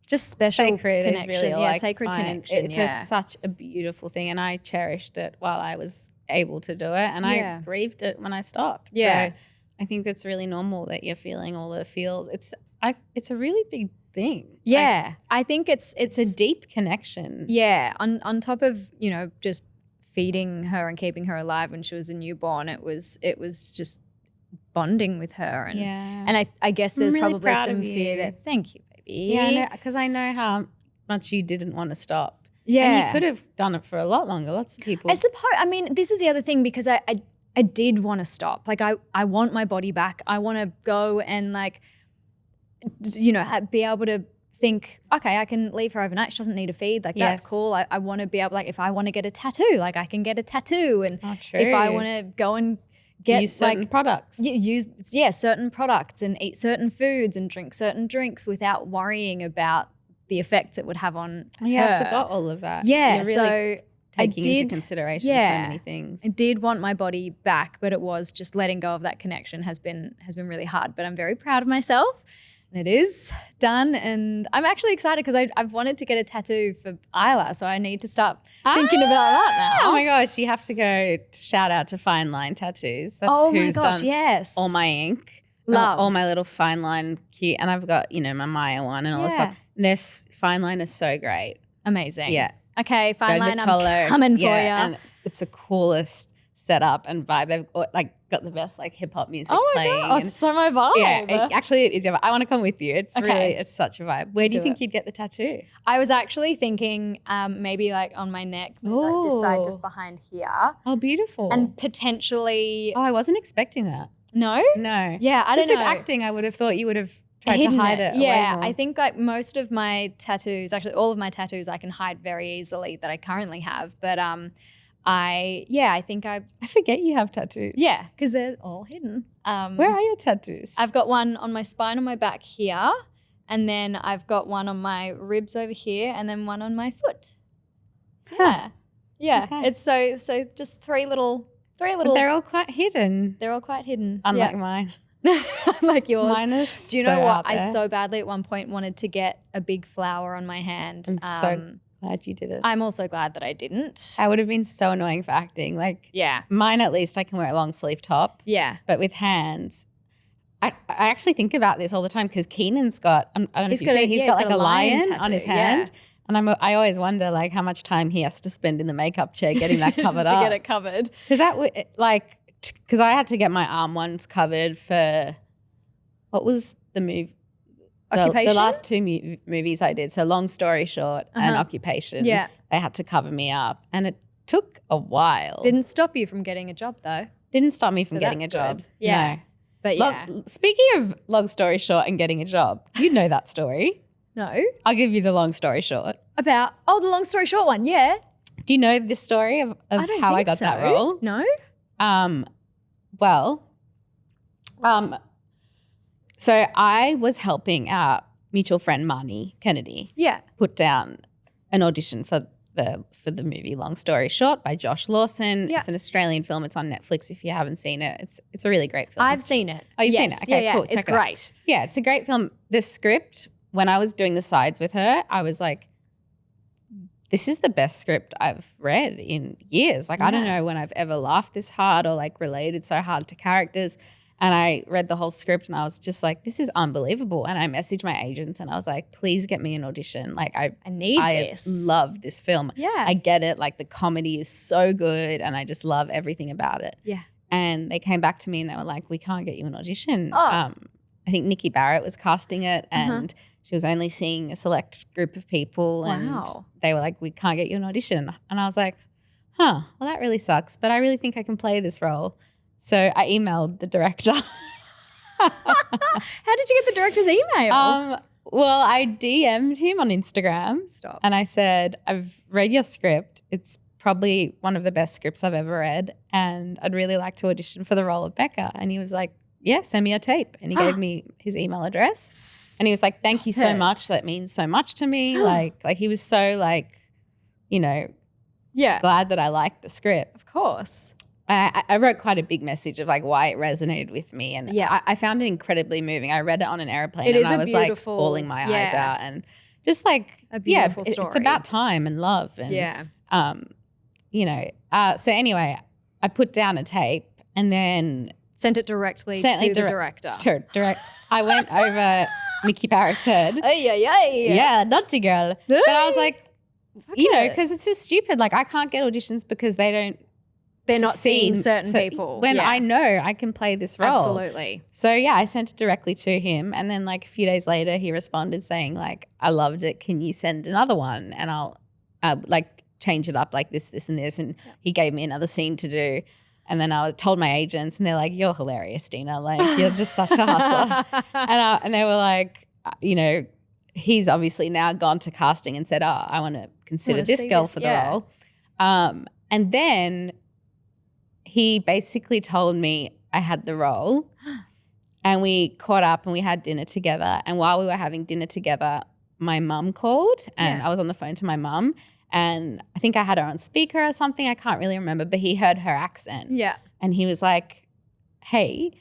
just special sacred connection. is really yeah, like sacred fine. connection. It's such a beautiful thing, and I cherished it while I was able to do it, and Yeah. I grieved it when I stopped. Yeah. So I think that's really normal that you're feeling all the feels. It's a really big thing. Yeah. I think it's It's a deep connection. yeah, on top of, you know, just feeding her and keeping her alive when she was a newborn, it was just bonding with her. And Yeah. and I guess there's really probably proud some of fear you. that, thank you, baby. Yeah, because I know how much you didn't want to stop. Yeah. And you could have done it for a lot longer. Lots of people. I suppose, I mean, this is the other thing, because I did want to stop. Like I want my body back. I want to go and like, you know, be able to think, okay, I can leave her overnight. She doesn't need a feed. Like that's Yes. cool. I want to be able, like if I want to get a tattoo, like I can get a tattoo. And Oh, if I true. want to go and get use certain like products. use certain products and eat certain foods and drink certain drinks without worrying about the effects it would have on Yeah, her. I forgot all of that. Yeah, You're really so taking I did, into consideration so many things. I did want my body back, but it was just letting go of that connection has been really hard. But I'm very proud of myself, and it is done. And I'm actually excited because I've wanted to get a tattoo for Isla, so I need to start thinking about that now. Oh my gosh, you have to go shout out to Fine Line Tattoos. That's Oh my who's gosh, done yes. all my ink. Love. All my little Fine Line cute. And I've got, my Maya one and all this stuff. This Fine Line is so great. Amazing. Yeah. Okay, Fine Go to Line, Tolo. I'm coming for you. And it's the coolest setup and vibe. They've got the best hip hop music playing. God, it's so my vibe. Yeah, it is your vibe. I want to come with you. It's Okay. really, it's such a vibe. Where do you think it. you'd get the tattoo? I was actually thinking maybe on my neck, maybe this side just behind here. Oh, beautiful. And potentially I wasn't expecting that. No? No. Yeah, I just don't know. with acting, I would have thought you would have tried to Hidden hide it. Yeah, way more. I think most of my tattoos, actually all of my tattoos I can hide very easily that I currently have. But I think I forget you have tattoos. yeah, because they're all hidden. Where are your tattoos? I've got one on my spine on my back here, and then I've got one on my ribs over here, and then one on my foot. Yeah. Yeah. Okay. It's so just three little But they're all quite hidden. they're all quite hidden. Unlike mine. Like yours. Mine is Do you so know what? out I there. so badly at one point wanted to get a big flower on my hand. I'm so glad you did it. I'm also glad that I didn't. I would have been so annoying for acting. Yeah. Mine at least I can wear a long sleeve top. Yeah. But with hands, I actually think about this all the time because Keenan's got, I don't know He's if you've got seen, he's got a a lion tattoo, on his yeah. hand. And I always wonder how much time he has to spend in the makeup chair getting that Just covered to up. get it covered. Because because I had to get my arm ones covered for, what was the movie? Occupation? The last two movies I did. So Long Story Short and Occupation. Yeah. They had to cover me up. And it took a while. Didn't stop you from getting a job though. Didn't stop me from So getting a that's job. good. Yeah. No. But yeah. Speaking of Long Story Short and getting a job, do you know that story? No. I'll give you the long story short. The long story short one, yeah. Do you know this story of I don't how I think got so. that role? No. So I was helping our mutual friend Marnie Kennedy Yeah. put down an audition for the movie Long Story Short by Josh Lawson. Yeah. It's an Australian film. It's on Netflix if you haven't seen it. It's a really great film. I've seen it. Oh, you've seen Yes. it? Okay, yeah, cool. It's Check it out. great. Yeah, it's a great film. The script, when I was doing the sides with her, I was like, this is the best script I've read in years. I don't know when I've ever laughed this hard or related so hard to characters. And I read the whole script and I was just like, this is unbelievable. And I messaged my agents and I was like, please get me an audition. I need this. love this film. Yeah. I get it. The comedy is so good and I just love everything about it. Yeah. And they came back to me and they were like, we can't get you an audition. Oh. I think Nikki Barrett was casting it and she was only seeing a select group of people and Wow. they were like, we can't get you an audition. And I was like, well, that really sucks, but I really think I can play this role. So I emailed the director. How did you get the director's email? Well, I DM'd him on Instagram. Stop. And I said, I've read your script. It's probably one of the best scripts I've ever read. And I'd really like to audition for the role of Becca. And he was like, yeah, send me a tape. And he gave me his email address. And he was like, thank you so much. That means so much to me. He was so Yeah. glad that I liked the script. Of course. I wrote quite a big message of why it resonated with me. And I found it incredibly moving. I read it on an airplane It and is I a was beautiful- bawling my eyes out and just A beautiful it's story. about time and love. And, Yeah. So anyway, I put down a tape and then Sent it directly to the director. I went over Nikki Barrett's head. Ay. Yeah, naughty girl. But I was like, it. because it's just stupid. I can't get auditions because they're not seeing certain people. When Yeah. I know I can play this role. Absolutely. So I sent it directly to him. And then a few days later, he responded saying I loved it. Can you send another one? And I'll change it up this and this. And he gave me another scene to do. And then I told my agents and they're like, you're hilarious, Dena. You're just such a hustler. And they were like, he's obviously now gone to casting and said, I want to consider this girl for the role. And then he basically told me I had the role and we caught up and we had dinner together. And while we were having dinner together, my mum called and I was on the phone to my mum and I think I had her on speaker or something. I can't really remember, but he heard her accent. Yeah. And he was like, hey,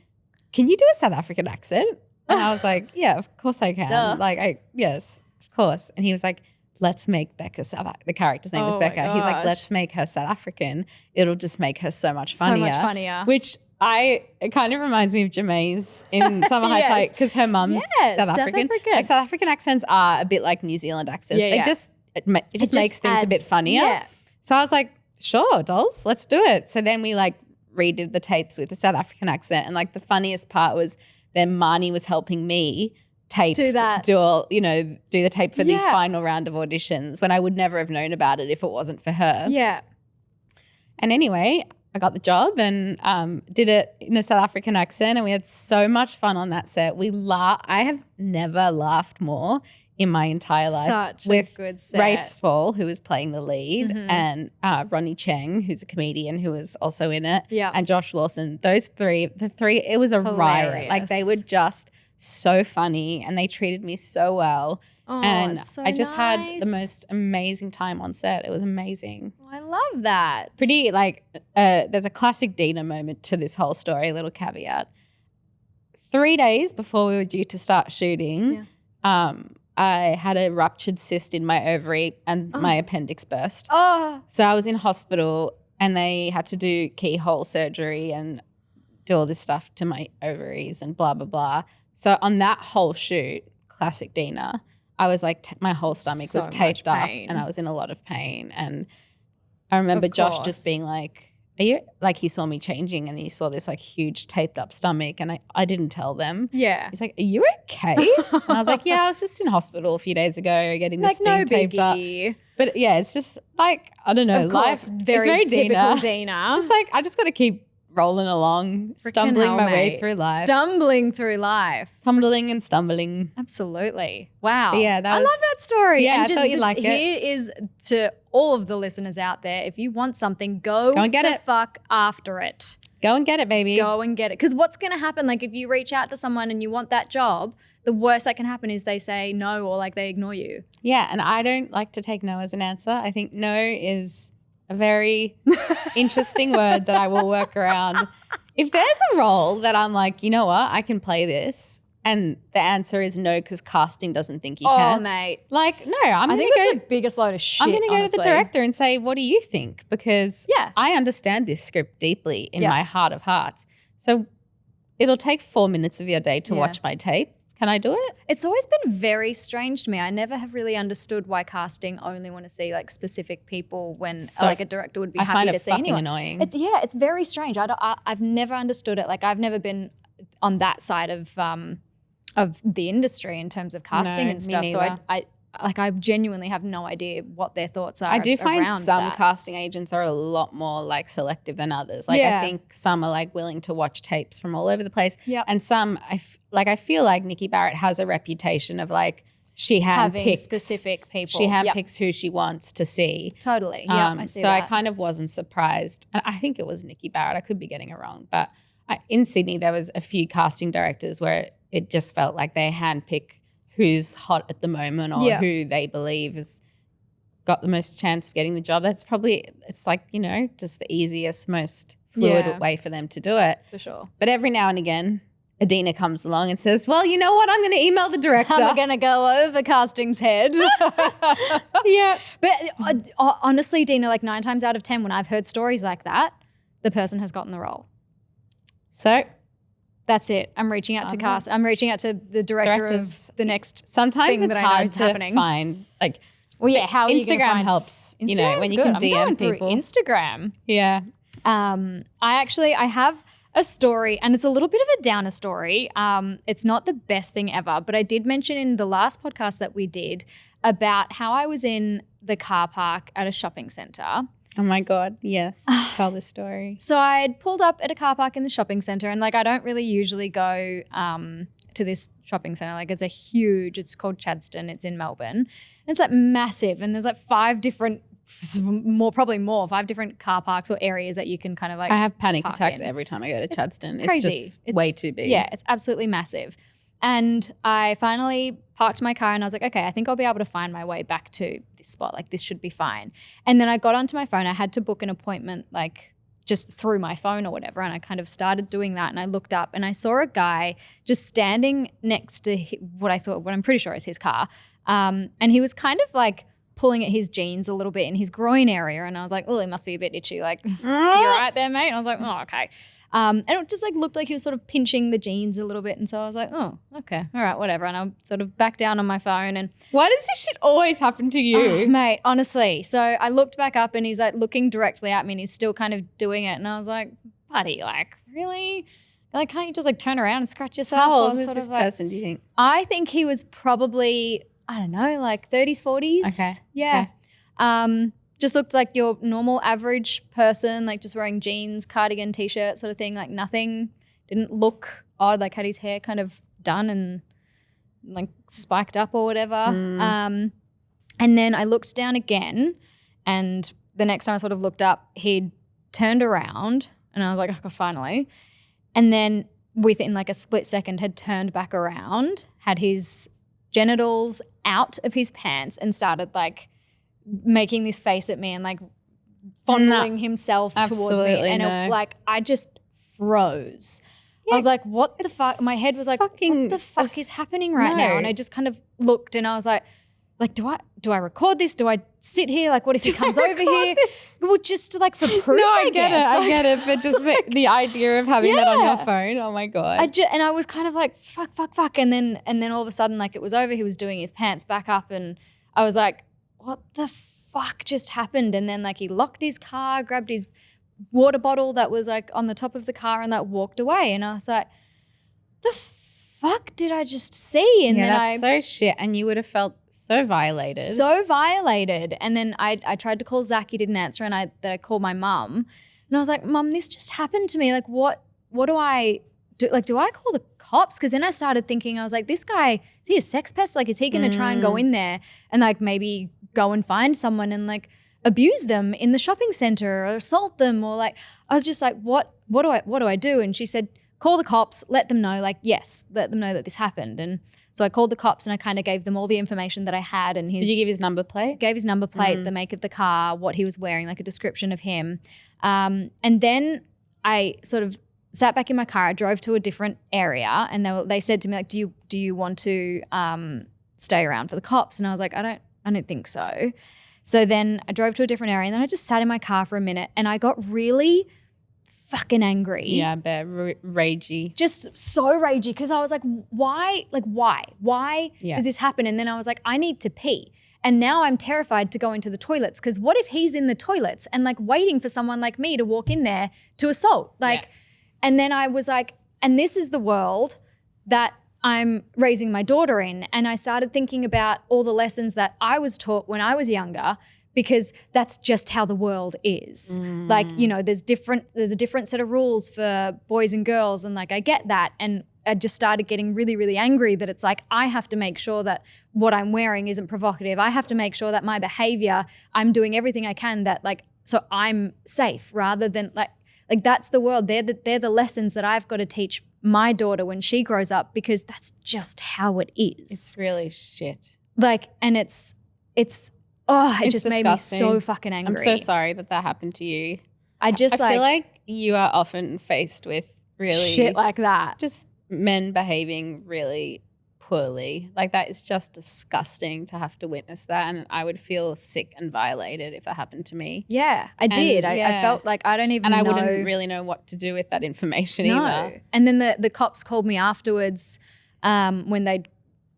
can you do a South African accent? And I was like, yeah, of course I can. Duh. Yes, of course. And he was like, let's make Becca the character's name was Becca. He's like, let's make her South African. It'll just make her so much funnier. So much funnier. Which it kind of reminds me of Jameis in Summer High Tide because her mum's South African. Like South African accents are a bit like New Zealand accents. It just makes things a bit funnier. Yeah. So I was like, sure, dolls, let's do it. So then we like redid the tapes with the South African accent. And like the funniest part was then Marnie was helping me do the tape for these final round of auditions when I would never have known about it if it wasn't for her. Yeah. And anyway, I got the job and did it in a South African accent and we had so much fun on that set. I have never laughed more in my entire life. Such with a good set. Rafe Spall, who was playing the lead, and Ronnie Cheng, who's a comedian who was also in it, and Josh Lawson. Those three, it was a riot. Like they were just so funny and they treated me so well. Oh, and so I just nice. had the most amazing time on set. It was amazing. I love that. Pretty like there's a classic Dena moment to this whole story, a little caveat. 3 days before we were due to start shooting, I had a ruptured cyst in my ovary and my appendix burst. Oh. So I was in hospital and they had to do keyhole surgery and do all this stuff to my ovaries and blah, blah, blah. So on that whole shoot, classic Dena, I was like, my whole stomach was taped up and I was in a lot of pain. And I remember Josh just being like, are you, like he saw me changing and he saw this like huge taped up stomach and I didn't tell them. Yeah. He's like, are you okay? And I was like, yeah, I was just in hospital a few days ago getting this thing taped up. But yeah, it's just like, I don't know. Of course, very typical Dena. It's just like, I just got to keep rolling along, stumbling my way through life. Stumbling through life. Tumbling and stumbling. Absolutely. Wow. But yeah, I love that story. Yeah, and I thought you'd like it. Here is to all of the listeners out there, if you want something, go and get it. Fuck after it. Go and get it, baby. Go and get it. Because what's going to happen, like if you reach out to someone and you want that job, the worst that can happen is they say no or like they ignore you. Yeah, and I don't like to take no as an answer. I think no is a very interesting word that I will work around. If there's a role that I'm like, you know what, I can play this, and the answer is no because casting doesn't think you can. Oh, mate. Like, no, I think that's the biggest load of shit, I'm going to go honestly. to the director and say, what do you think? Because I understand this script deeply in my heart of hearts. So it'll take 4 minutes of your day to watch my tape. Can I do it? It's always been very strange to me. I never have really understood why casting only want to see like specific people when like a director would be happy to see anyone. Annoying. It's very strange. I've never understood it. Like I've never been on that side of the industry in terms of casting and stuff. So I genuinely have no idea what their thoughts are. I do find around some that. casting agents are a lot more like selective than others. Like I think some are like willing to watch tapes from all over the place. Yeah. And some I feel like Nikki Barrett has a reputation of like she handpicks specific people. She handpicks who she wants to see. Totally. Yeah. I see that. I kind of wasn't surprised. And I think it was Nikki Barrett. I could be getting it wrong. But in Sydney there was a few casting directors where it just felt like they handpick who's hot at the moment or who they believe has got the most chance of getting the job. That's probably, it's like, you know, just the easiest, most fluid way for them to do it. For sure. But every now and again, Dena comes along and says, well, you know what? I'm going to email the director. I'm going to go over casting's head. Yeah. But honestly, Dena, like 9 times out of 10, when I've heard stories like that, the person has gotten the role. So that's it. I'm reaching out to cast. I'm reaching out to the director of the next. Sometimes thing it's that I know hard is to happening. find. Like, well, yeah. How are you Instagram find? helps. Instagram's you know, when you good. can I'm DM going through people. Instagram. Yeah. I have a story, and it's a little bit of a downer story. It's not the best thing ever, but I did mention in the last podcast that we did about how I was in the car park at a shopping centre. Oh my God, yes. Tell the story. So I'd pulled up at a car park in the shopping centre, and like I don't really usually go to this shopping centre. Like it's called Chadstone. It's in Melbourne. And it's like massive, and there's like 5 different car parks or areas that you can kind of like I have panic attacks in. every time I go to Chadstone. Crazy. It's just way too big. Yeah, it's absolutely massive. And I finally parked my car and I was like, okay, I think I'll be able to find my way back to this spot. Like this should be fine. And then I got onto my phone. I had to book an appointment like just through my phone or whatever. And I kind of started doing that and I looked up and I saw a guy just standing next to what I'm pretty sure is his car. And he was kind of like pulling at his jeans a little bit in his groin area. And I was like, oh, he must be a bit itchy. Like, you right there, mate? And I was like, oh, okay. And it just like looked like he was sort of pinching the jeans a little bit. And so I was like, oh, okay. All right, whatever. And I sort of back down on my phone. And why does this shit always happen to you? oh, mate, honestly. So I looked back up and he's like looking directly at me and he's still kind of doing it. And I was like, buddy, like, really? Like, can't you just like turn around and scratch yourself? How old is sort this of, like, person, do you think? I think he was probably, I don't know, like 30s, 40s. Okay. Yeah. Okay. Just looked like your normal average person, like just wearing jeans, cardigan, t-shirt sort of thing, like nothing, didn't look odd, like had his hair kind of done and like spiked up or whatever. And then I looked down again and the next time I sort of looked up, he'd turned around and I was like, oh God, finally. And then within like a split second had turned back around, had his genitals out of his pants and started like making this face at me and like fondling himself towards me. And I just froze. Yeah, I was like, what the fuck? My head was like, what the fuck is happening right now? And I just kind of looked and I was like, do I record this? Do I sit here? Like, what if he comes over here? Well, just like for proof, I get guess. I get it. But just the idea of having that on your phone, oh my God. And I was kind of like, fuck. And then all of a sudden, like it was over. He was doing his pants back up and I was like, what the fuck just happened? And then like he locked his car, grabbed his water bottle that was like on the top of the car and that walked away. And I was like, the fuck did I just see? And then that's so shit. And you would have felt so violated. And then I tried to call Zach, he didn't answer, and I called my mum. And I was like, Mum, this just happened to me. Like what do I do? Like, do I call the cops? Because then I started thinking, I was like, this guy, is he a sex pest? Like, is he going to try and go in there and like maybe go and find someone and like abuse them in the shopping center or assault them? Or like, I was just like, what do I do? And she said, call the cops, let them know, like, yes, let them know that this happened. And so I called the cops and I kind of gave them all the information that I had. And did you give his number plate? Gave his number plate, the make of the car, what he was wearing, like a description of him. And then I sort of sat back in my car, I drove to a different area, and they said to me, like, do you want to stay around for the cops? And I was like, I don't think so. So then I drove to a different area and then I just sat in my car for a minute and I got really fucking angry. Yeah, but ragey. Just so ragey because I was like, why? Like, why? Why does this happen? And then I was like, I need to pee. And now I'm terrified to go into the toilets because what if he's in the toilets and like waiting for someone like me to walk in there to assault? Like, and then I was like, and this is the world that I'm raising my daughter in. And I started thinking about all the lessons that I was taught when I was younger, because that's just how the world is. Like, you know, there's a different set of rules for boys and girls. And like, I get that. And I just started getting really, really angry that it's like, I have to make sure that what I'm wearing isn't provocative. I have to make sure that my behavior, I'm doing everything I can that like, so I'm safe rather than like that's the world. They're the lessons that I've got to teach my daughter when she grows up, because that's just how it is. It's really shit. Like, and it just disgusting. Made me so fucking angry. I'm so sorry that happened to you. I feel like you are often faced with really shit like that. Just men behaving really poorly. Like, that is just disgusting to have to witness that, and I would feel sick and violated if that happened to me. Yeah, I did. I felt like I don't even know. And I wouldn't really know what to do with that information either. And then the cops called me afterwards when they'd,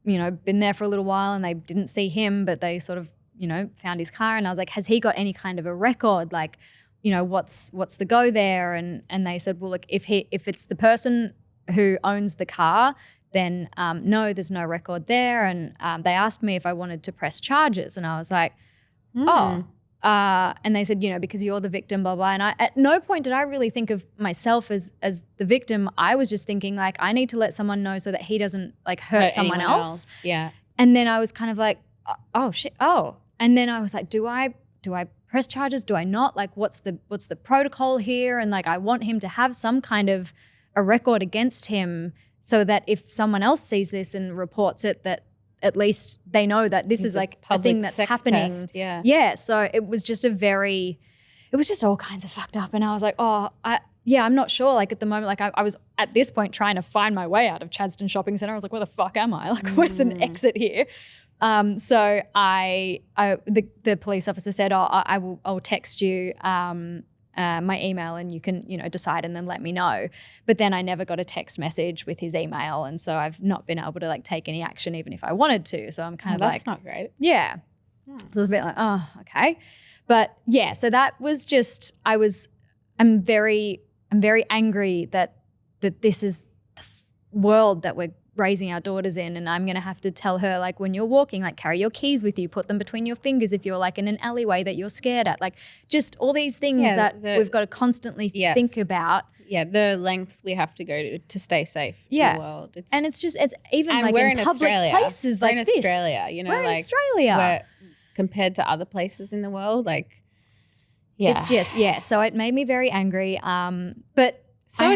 you know, been there for a little while and they didn't see him, but they sort of, you know, found his car, and I was like, has he got any kind of a record? Like, you know, what's the go there? And they said, well, look, if it's the person who owns the car, then no, there's no record there. And they asked me if I wanted to press charges, and I was like, and they said, you know, because you're the victim, blah, blah. And at no point did I really think of myself as the victim. I was just thinking like, I need to let someone know so that he doesn't like hurt someone else. Yeah. And then I was kind of like, oh shit. Oh. And then I was like, do I press charges? Do I not? Like, what's the protocol here? And like, I want him to have some kind of a record against him so that if someone else sees this and reports it, that at least they know that this is like a thing that's happening. Pest, yeah. Yeah. So it was just it was just all kinds of fucked up. And I was like, I'm not sure. Like at the moment, like I was at this point trying to find my way out of Chadstone Shopping Centre. I was like, where the fuck am I? Like, where's an exit here? So the police officer said, I'll text you my email and you can, decide and then let me know. But then I never got a text message with his email. And so I've not been able to like take any action even if I wanted to. So I'm kind of that's not great. Yeah. So it's a bit like, oh, okay. But yeah, so that was just, I'm very angry that this is the world that we're raising our daughters in, and I'm going to have to tell her, like, when you're walking, like, carry your keys with you, put them between your fingers if you're like in an alleyway that you're scared at, like just all these things that we've got to constantly think about. Yeah, the lengths we have to go to stay safe in the world. It's even like we're in public Australia. places we're like in this. Australia, We're in like Australia. we're, compared to other places in the world, like it's just so it made me very angry. But so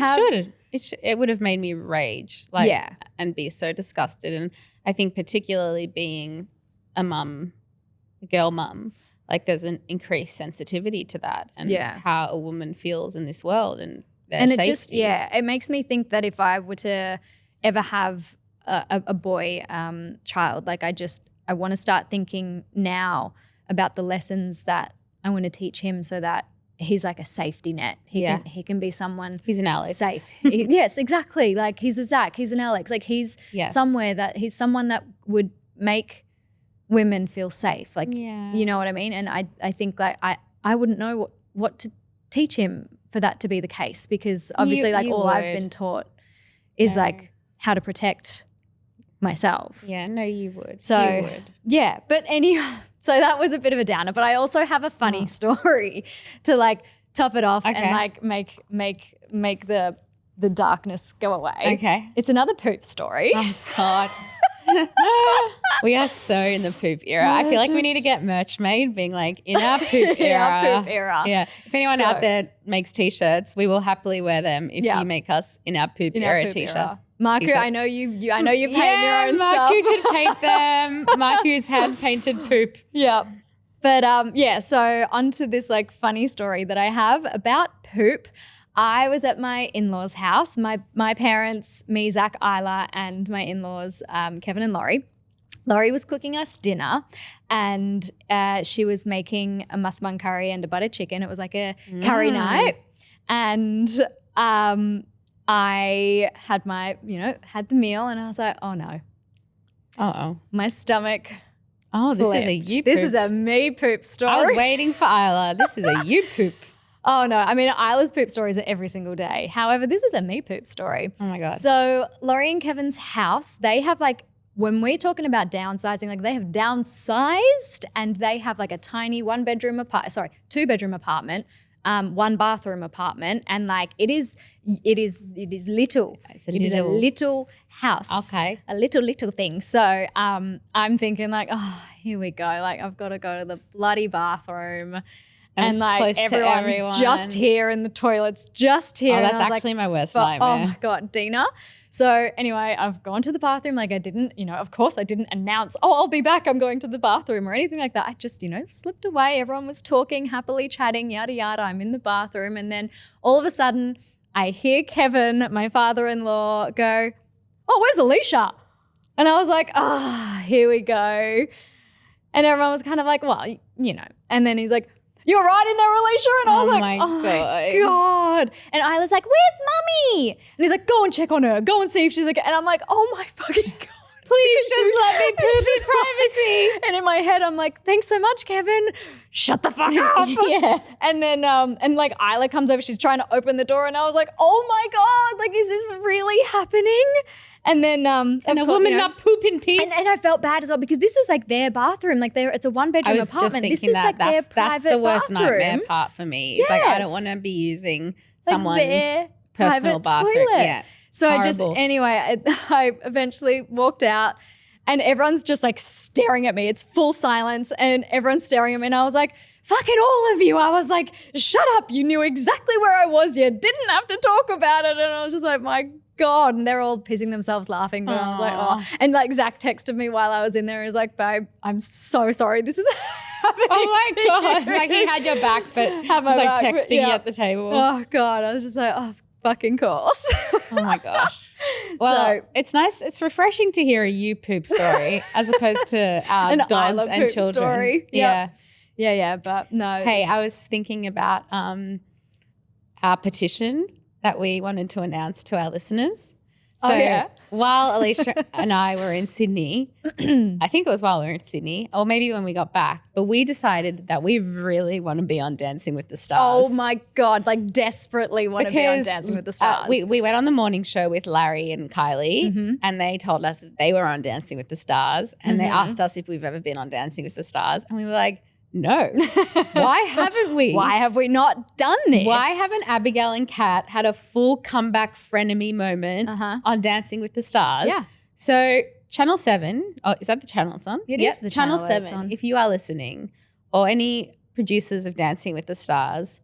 it would have made me rage, like, and be so disgusted. And I think particularly being a girl mum, like there's an increased sensitivity to that and how a woman feels in this world and their safety. It makes me think that if I were to ever have a boy child, like I want to start thinking now about the lessons that I want to teach him so that he's like a safety net. He can be someone. He's an Alex. Safe. Yes, exactly. Like he's a Zach. He's an Alex. Like he's someone that would make women feel safe. Like, you know what I mean? And I think like I wouldn't know what to teach him for that to be the case, because obviously I've been taught is like how to protect myself. Yeah, no, you would. So you would. Yeah, but anyway, so that was a bit of a downer. But I also have a funny story to like tough it off and like make the darkness go away. Okay, it's another poop story. Oh God. We are so in the poop era. I feel like we need to get merch made being like in our poop era. Our poop era. Yeah. If anyone out there makes t-shirts, we will happily wear them if you make us in our poop era t-shirt. Marku, I know you paint your own stuff. Marku could paint them. Marku's hand painted poop. Yeah. But so onto this like funny story that I have about poop. I was at my in-laws' house. My parents, me, Zach, Isla, and my in-laws, Kevin and Laurie. Laurie was cooking us dinner, and she was making a musmang curry and a butter chicken. It was like a curry night, and I had had the meal, and I was like, oh no, my stomach. Oh, this flipped. is a you poop. This is a me poop story. I was waiting for Isla. This is a you poop. Oh, no. I mean, Isla's poop stories are every single day. However, this is a me poop story. Oh, my God. So Laurie and Kevin's house, they have like, when we're talking about downsizing, like they have downsized and they have like a tiny two bedroom apartment, one bathroom apartment. And like it is little. It is a little house. Okay. A little thing. So I'm thinking like, oh, here we go. Like I've got to go to the bloody bathroom. And like everyone's just here and the toilet's just here. Oh, that's actually my worst nightmare. Oh my God, Dena. So anyway, I've gone to the bathroom. Like I didn't, of course I didn't announce, I'll be back, I'm going to the bathroom or anything like that. I just, slipped away. Everyone was talking, happily chatting, yada, yada. I'm in the bathroom. And then all of a sudden I hear Kevin, my father-in-law, go, oh, where's Alicia? And I was like, here we go. And everyone was kind of like, well, and then he's like, you're right in there, Alicia. And I was like, oh my God. And Isla's like, where's mummy? And he's like, go and check on her. Go and see if she's okay. And I'm like, oh my fucking God. Please just let me poop in privacy. And in my head, I'm like, thanks so much, Kevin. Shut the fuck up. Yeah. And then, and like Isla comes over, she's trying to open the door. And I was like, oh my God, like, is this really happening? And then, and a woman not poop in peace. And I felt bad as well because this is like their bathroom. Like it's a one bedroom apartment. This is like their private that's the worst bathroom. Nightmare part for me. It's like, I don't want to be using someone's personal bathroom. Toilet. Yeah. So I eventually walked out and everyone's just like staring at me. It's full silence and everyone's staring at me. And I was like, fucking all of you. I was like, shut up. You knew exactly where I was. You didn't have to talk about it. And I was just like, my God. And they're all pissing themselves laughing. But I was like, oh. And like Zach texted me while I was in there. He was like, babe, I'm so sorry. This is happening. Oh my God. You. Like he had your back, but Had my was like back, texting you at the table. Oh God. I was just like, oh, fucking course. Oh my gosh. Well, it's nice. It's refreshing to hear a you poop story as opposed to our An dogs Isla and poop children. story. Yeah. Yeah, but no. Hey, I was thinking about our petition that we wanted to announce to our listeners. So while Alicia and I were in Sydney, I think it was while we were in Sydney or maybe when we got back, but we decided that we really want to be on Dancing with the Stars. Oh my God, like desperately want to be on Dancing with the Stars. We went on the morning show with Larry and Kylie and they told us that they were on Dancing with the Stars and they asked us if we've ever been on Dancing with the Stars and we were like, no. Why haven't we? Why have we not done this? Why haven't Abigail and Kat had a full comeback frenemy moment on Dancing with the Stars? Yeah. So Channel 7, is that the channel it's on? It is the channel Channel 7, if you are listening, or any producers of Dancing with the Stars,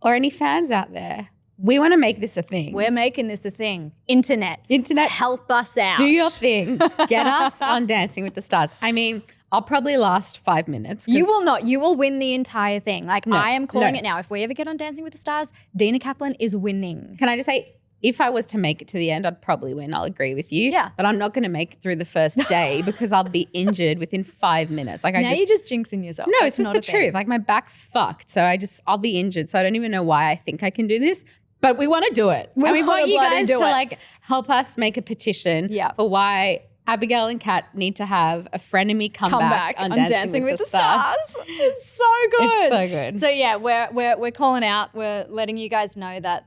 or any fans out there, we want to make this a thing. We're making this a thing. Internet, help us out. Do your thing. Get us on Dancing with the Stars. I mean, I'll probably last 5 minutes. You will not. You will win the entire thing. Like I am calling it now. If we ever get on Dancing with the Stars, Dena Kaplan is winning. Can I just say, if I was to make it to the end, I'd probably win. I'll agree with you. Yeah. But I'm not going to make it through the first day because I'll be injured within 5 minutes. Like Now you're just jinxing yourself. No, That's it's just not the a thing. truth. Like my back's fucked. So I'll be injured. So I don't even know why I think I can do this. But we want to do it. We And we wanna want you bloody guys do to it. like help us make a petition for why Abigail and Kat need to have a frenemy comeback on Dancing with the Stars. It's so good. It's so good. So yeah, we're calling out. We're letting you guys know that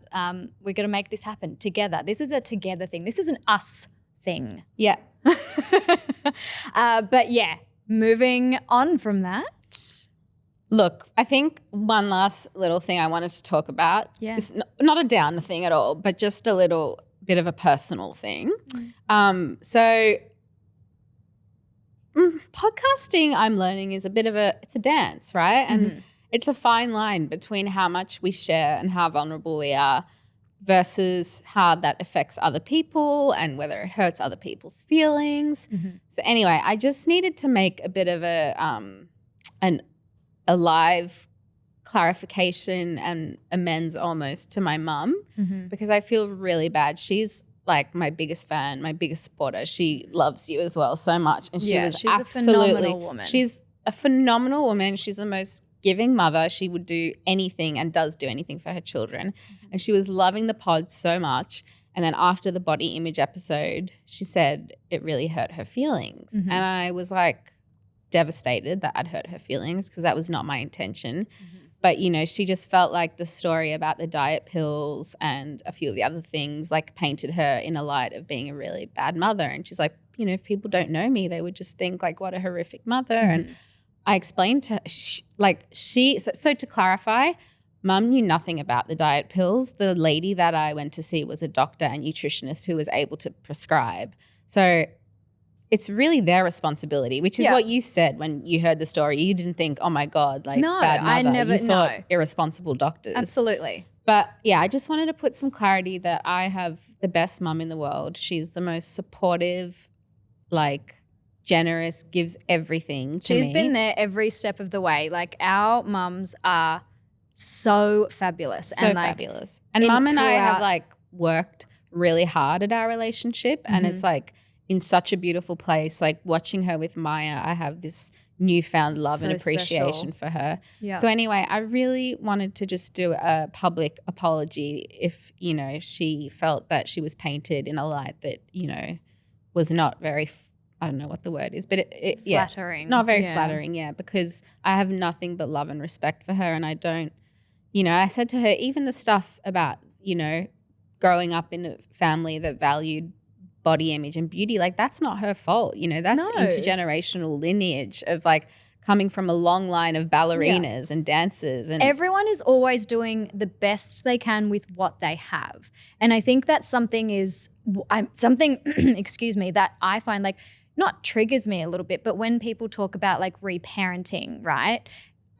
we're going to make this happen together. This is a together thing. This is an us thing. Yeah. But yeah, moving on from that. Look, I think one last little thing I wanted to talk about. Yeah. It's not a down thing at all, but just a little bit of a personal thing. Podcasting, I'm learning, is it's a dance, right? And it's a fine line between how much we share and how vulnerable we are versus how that affects other people and whether it hurts other people's feelings. So anyway, I just needed to make a bit of a live clarification and amends almost to my mum because I feel really bad. She's like my biggest fan, my biggest supporter. She loves you as well so much. And she's a phenomenal woman. She's a phenomenal woman. She's the most giving mother. She would do anything and does do anything for her children. And she was loving the pod so much. And then after the body image episode, she said it really hurt her feelings. And I was like devastated that I'd hurt her feelings because that was not my intention. But, you know, she just felt like the story about the diet pills and a few of the other things like painted her in a light of being a really bad mother. And she's like, you know, if people don't know me, they would just think like what a horrific mother. And I explained to her, so to clarify, Mum knew nothing about the diet pills. The lady that I went to see was a doctor and nutritionist who was able to prescribe. So it's really their responsibility, which is what you said when you heard the story. You didn't think, oh my God, like bad mother. I never, you thought irresponsible doctors. Absolutely. But yeah, I just wanted to put some clarity that I have the best mum in the world. She's the most supportive, like generous, gives everything to me. She's been there every step of the way. Like our mums are so fabulous. So and like, fabulous. And Mum and I have like worked really hard at our relationship and it's like in such a beautiful place. Like watching her with Maya, I have this newfound love and appreciation for her. Yeah. So anyway, I really wanted to just do a public apology if, you know, she felt that she was painted in a light that, you know, was not very, I don't know what the word is, but it flattering. Not very flattering, because I have nothing but love and respect for her and I don't, you know, I said to her, even the stuff about, you know, growing up in a family that valued body image and beauty, like that's not her fault. You know, that's intergenerational lineage of like coming from a long line of ballerinas and dancers. And everyone is always doing the best they can with what they have. And I think that something excuse me, that I find like not triggers me a little bit, but when people talk about like reparenting, right?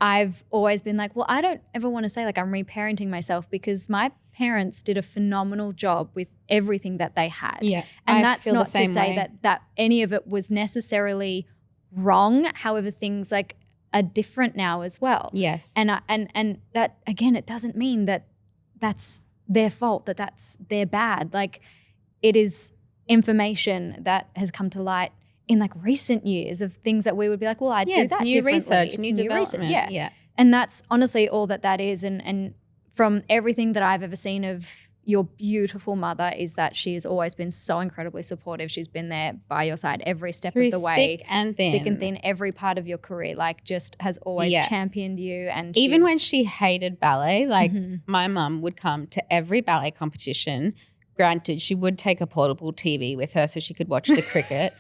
I've always been like, well, I don't ever want to say like I'm reparenting myself because my parents did a phenomenal job with everything that they had. Yeah. And I that's feel the not to same say way. that any of it was necessarily wrong. However, things like are different now as well. Yes. And that, again, it doesn't mean that that's their fault, that that's their bad. Like, it is information that has come to light in like recent years of things that we would be like, well, I'd do it's that new differently. research, It's new development. research. Yeah. And that's honestly all that is. And from everything that I've ever seen of your beautiful mother is that she has always been so incredibly supportive. She's been there by your side every step Through of the way. thick and thin. Thick and thin, every part of your career, like just has always championed you. And even when she hated ballet, like my mum would come to every ballet competition. Granted, she would take a portable TV with her so she could watch the cricket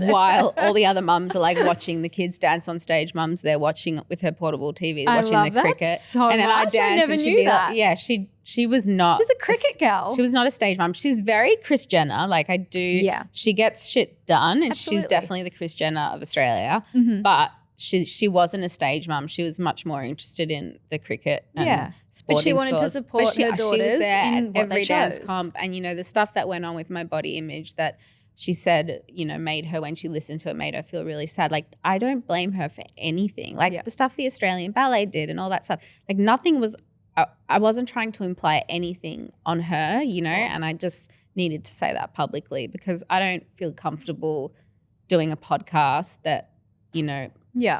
while all the other mums are like watching the kids dance on stage. Mum's there watching with her portable TV, watching the cricket. So and then I much. dance I never and she'd knew be that. like, yeah, she was not. She's a cricket girl. She was not a stage mum. She's very Kris Jenner. Like I do. Yeah. She gets shit done and she's Absolutely. definitely the Kris Jenner of Australia. But she wasn't a stage mum. She was much more interested in the cricket and sporting But she wanted to scores. support But her she daughters was there in at what they every dance chose. comp. And, you know, the stuff that went on with my body image that she said, you know, made her, when she listened to it, made her feel really sad. Like, I don't blame her for anything. Like the stuff the Australian Ballet did and all that stuff. Like nothing was, I wasn't trying to imply anything on her, you know, and I just needed to say that publicly because I don't feel comfortable doing a podcast that, you know,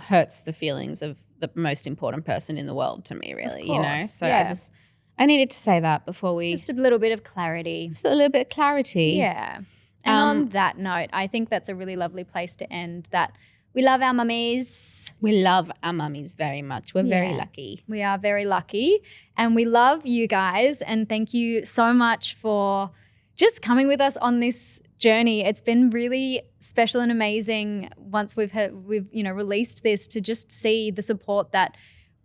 hurts the feelings of the most important person in the world to me, really, you know? So I needed to say that before we. Just a little bit of clarity. Just a little bit of clarity. Yeah. And on that note, I think that's a really lovely place to end, that we love our mummies. We love our mummies very much. We're very lucky. We are very lucky. And we love you guys. And thank you so much for just coming with us on this journey. It's been really special and amazing once we've released this, to just see the support that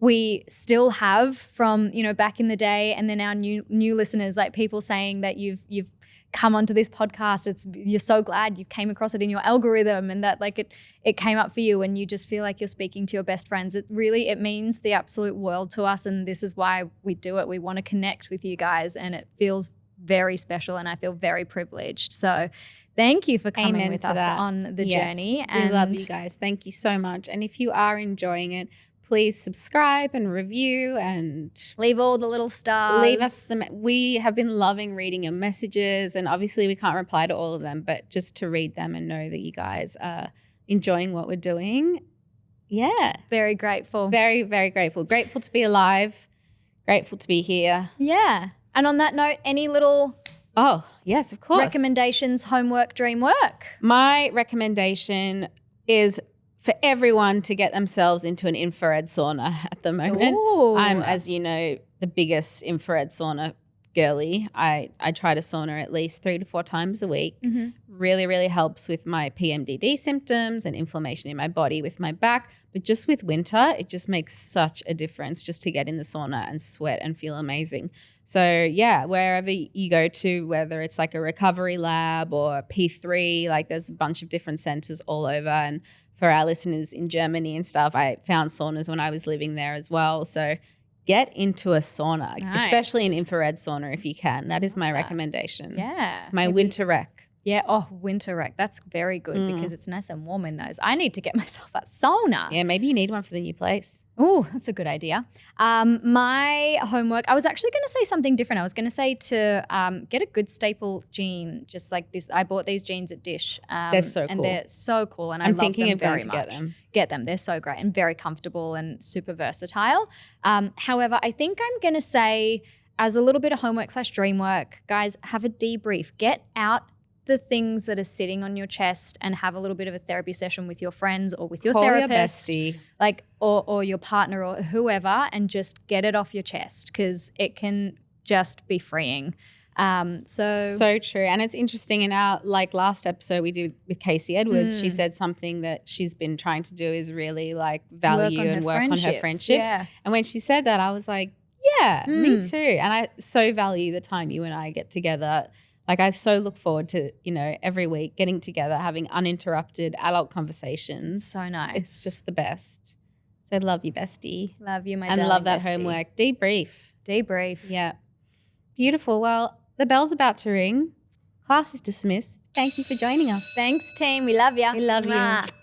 we still have from, you know, back in the day, and then our new listeners, like people saying that you've come onto this podcast. You're so glad you came across it in your algorithm and that like it came up for you and you just feel like you're speaking to your best friends. It means the absolute world to us, and this is why we do it. We want to connect with you guys, and it feels very special, and I feel very privileged. So thank you for coming with us on the journey. And we love you guys. Thank you so much. And if you are enjoying it, please subscribe and review and leave all the little stars. Leave us some. We have been loving reading your messages, and obviously we can't reply to all of them, but just to read them and know that you guys are enjoying what we're doing. Yeah. Very grateful. Very, very grateful. Grateful to be alive. Grateful to be here. Yeah. And on that note, any little yes, of course. recommendations, homework, dream work? My recommendation is for everyone to get themselves into an infrared sauna at the moment. Ooh. I'm, as you know, the biggest infrared sauna girly. I try to sauna at least 3 to 4 times a week. Really, really helps with my PMDD symptoms and inflammation in my body with my back. But just with winter, it just makes such a difference just to get in the sauna and sweat and feel amazing. So yeah, wherever you go to, whether it's like a recovery lab or P3, like there's a bunch of different centers all over. And for our listeners in Germany and stuff, I found saunas when I was living there as well. So get into a sauna, especially an infrared sauna if you can. That is my recommendation. Yeah. My winter rec. Yeah. Oh, winter rec. That's very good because it's nice and warm in those. I need to get myself a sauna. Yeah, maybe you need one for the new place. Oh, that's a good idea. My homework, I was actually going to say something different. I was going to say to get a good staple jean, just like this. I bought these jeans at Dish. They're so cool. And they're so cool. And I'm I love thinking them of going very to much. get them. Get them. They're so great and very comfortable and super versatile. However, I think I'm going to say, as a little bit of homework / dream work, guys, have a debrief. Get out the things that are sitting on your chest and have a little bit of a therapy session with your friends or with your therapist, your bestie. like or your partner or whoever, and just get it off your chest because it can just be freeing. So true. And it's interesting, in our like last episode we did with Casey Edwards, she said something that she's been trying to do is really like value and work on her friendships. Yeah. And when she said that, I was like, yeah, me too. And I so value the time you and I get together. Like I so look forward to, you know, every week getting together, having uninterrupted adult conversations. So nice. It's just the best. So love you, bestie. Love you, my and darling love that bestie. homework. Debrief. Debrief. Yeah. Beautiful. Well, the bell's about to ring. Class is dismissed. Thank you for joining us. Thanks, team. We love you. We love you.